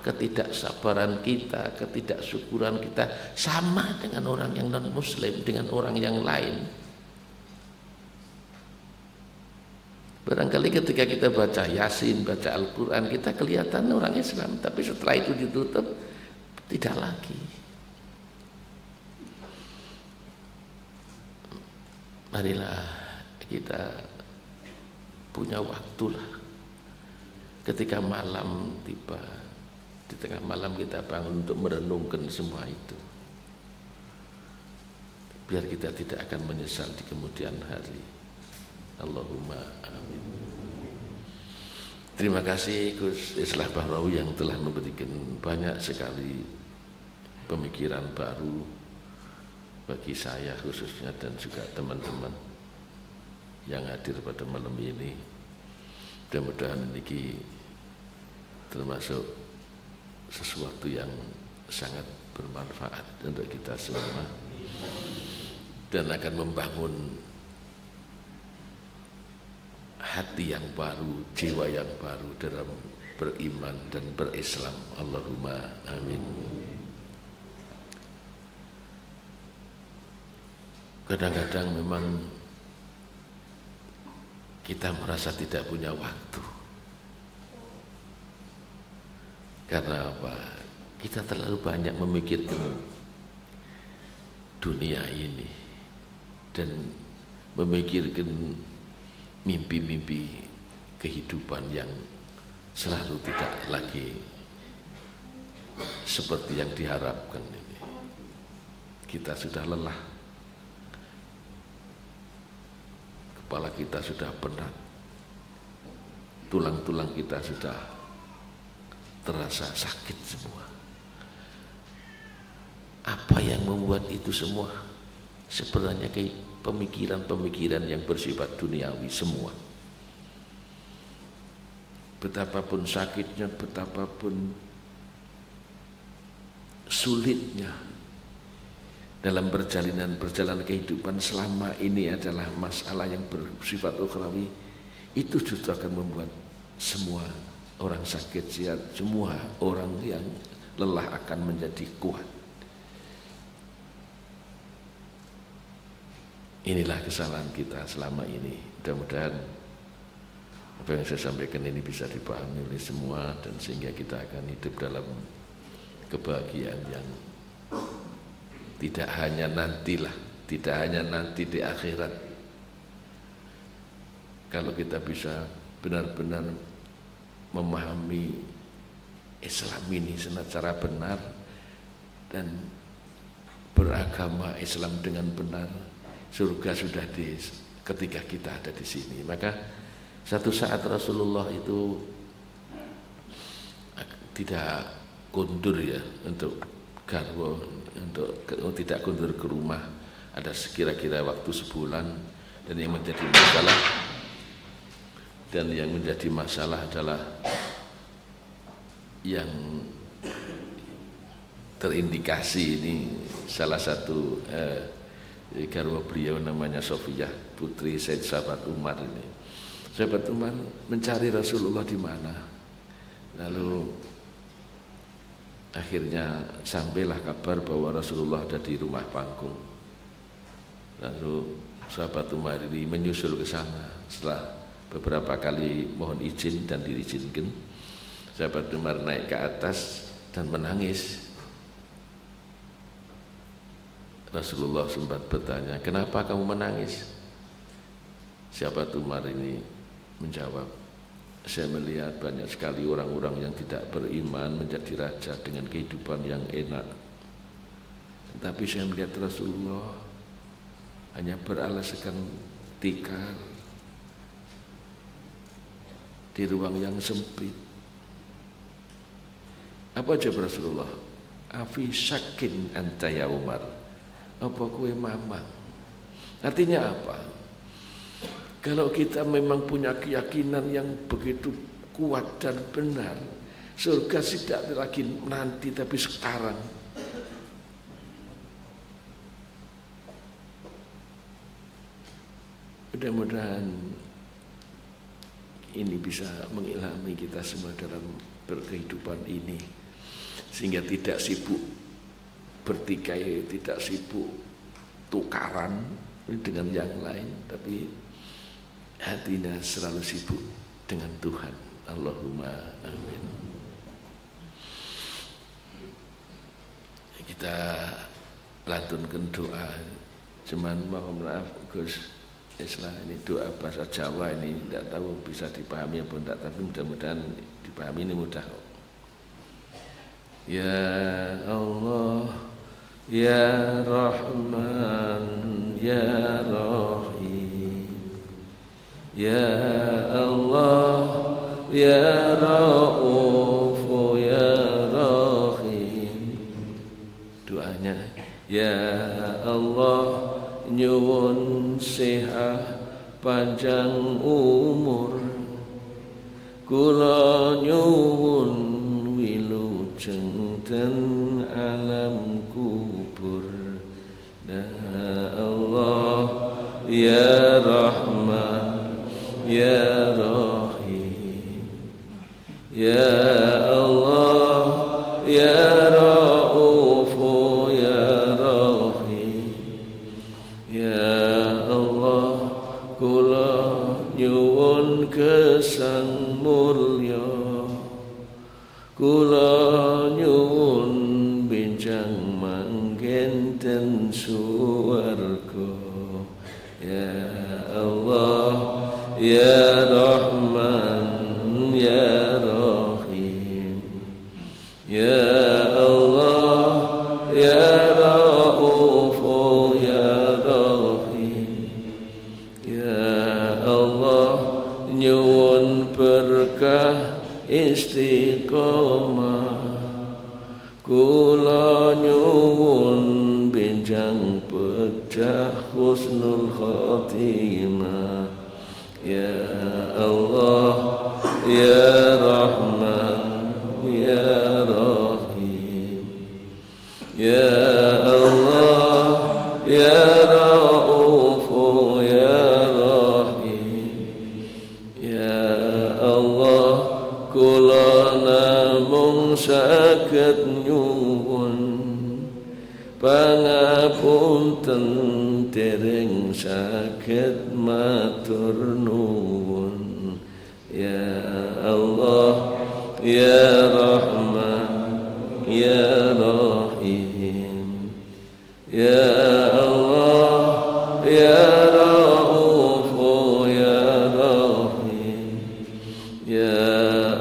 ketidaksabaran kita, ketidaksyukuran kita sama dengan orang yang non muslim, dengan orang yang lain. Barangkali ketika kita baca Yasin, baca Al-Quran, kita kelihatan orang Islam, tapi setelah itu ditutup tidak lagi. Marilah kita punya waktulah, ketika malam tiba, di tengah malam kita bangun untuk merenungkan semua itu, biar kita tidak akan menyesal di kemudian hari. Allahumma amin. Terima kasih Gus Islah Bahrawi yang telah memberikan banyak sekali pemikiran baru bagi saya khususnya dan juga teman-teman yang hadir pada malam ini. Mudah-mudahan ini termasuk sesuatu yang sangat bermanfaat untuk kita semua dan akan membangun hati yang baru, jiwa yang baru dalam beriman dan berislam. Allahumma amin. Kadang-kadang memang kita merasa tidak punya waktu. Karena apa? Kita terlalu banyak memikirkan dunia ini dan memikirkan mimpi-mimpi kehidupan yang selalu tidak lagi seperti yang diharapkan ini. Kita sudah lelah, kepala kita sudah penat, tulang-tulang kita sudah terasa sakit semua. Apa yang membuat itu semua? Sebenarnya pemikiran-pemikiran yang bersifat duniawi semua. Betapapun sakitnya, betapapun sulitnya dalam perjalanan kehidupan selama ini adalah masalah yang bersifat ukhrawi, itu justru akan membuat semua orang sakit sehat, semua orang yang lelah akan menjadi kuat. Inilah kesalahan kita selama ini. Mudah-mudahan apa yang saya sampaikan ini bisa dipahami oleh semua, dan sehingga kita akan hidup dalam kebahagiaan yang tidak hanya nantilah, tidak hanya nanti di akhirat. Kalau kita bisa benar-benar memahami Islam ini secara benar dan beragama Islam dengan benar, surga sudah ketika kita ada di sini. Maka satu saat Rasulullah itu tidak kundur ya untuk garwo, untuk tidak kundur ke rumah. Ada sekira-kira waktu sebulan, dan yang menjadi masalah Dan yang menjadi masalah adalah yang terindikasi ini salah satu garwa beliau namanya Sofiyah, putri Said Sahabat Umar ini. Sahabat Umar mencari Rasulullah di mana. Lalu akhirnya sampailah kabar bahwa Rasulullah ada di rumah panggung. Lalu sahabat Umar ini menyusul ke sana. Setelah beberapa kali mohon izin dan diizinkan, sahabat Umar naik ke atas dan menangis. Rasulullah sempat bertanya, "Kenapa kamu menangis?" Sahabat Umar ini menjawab, "Saya melihat banyak sekali orang-orang yang tidak beriman menjadi raja dengan kehidupan yang enak. Tetapi saya melihat Rasulullah hanya beralaskan tikar di ruang yang sempit." Apa jawab Rasulullah? "Afi syakin anta ya Umar." Apa kue mamang? Artinya apa? Kalau kita memang punya keyakinan yang begitu kuat dan benar, surga tidak lagi nanti tapi sekarang. Mudah-mudahan ini bisa mengilhami kita semua dalam berkehidupan ini, sehingga tidak sibuk bertikai, tidak sibuk tukaran dengan yang lain, tapi hatinya selalu sibuk dengan Tuhan. Allahumma amin. Kita lantunkan doa. Cuman mohon maaf Gus Islah, ini doa bahasa Jawa ini tidak tahu bisa dipahami atau tidak, tapi mudah-mudahan dipahami, ini mudah. Ya Allah, Ya Rahman, Ya Rahim, Ya Allah, Ya Rauf, Ya Rahim. Doanya, Ya Allah, nyuwun sehat panjang umur, kula nyuwun wilujeng ten alam kubur. Ya Allah, Ya Rahman, Ya Rahim, Ya Allah, Ya Rauf, Ya Rahim. Ya Allah, kula nyuwun gesang mulya, kula nyuwun benjang manggen ten suwarga. Ya Allah, Ya Rahman, Ya Rahim, Ya Allah, Ya Rauf, Ya Rahim. Ya Allah, nyuwun berkah istiqomah, kula nyuwun benjang pecah husnul khotimah. Ya Allah, Ya Rahman, Ya Rahim, Ya Allah, Ya Rauf, Ya Rahim. Ya Allah, kula namung saged nyuwun pangapunten dereng saged matur nuwun. Ya Allah, Ya Rahman, Ya Rahim, Ya Allah, Ya Rauf, Ya Rahim. Ya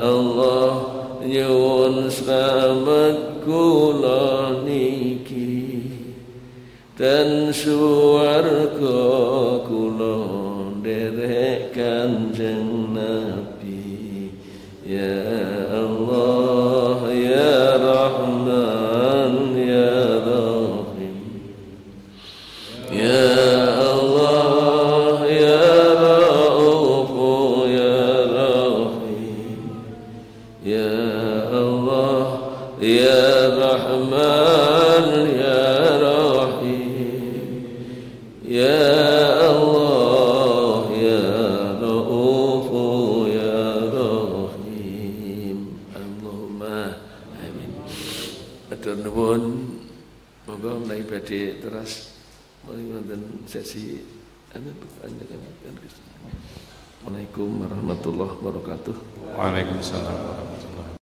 Allah, nyuwun slamet kula niki dan suwarga kula nderek Kanjeng Nabi. Ya Allah, Ya Rahman, Ya Rahim, Ya Allah, Ya Rauf, Ya dan sesi pertanyaan. Assalamualaikum warahmatullahi wabarakatuh. Waalaikumsalam.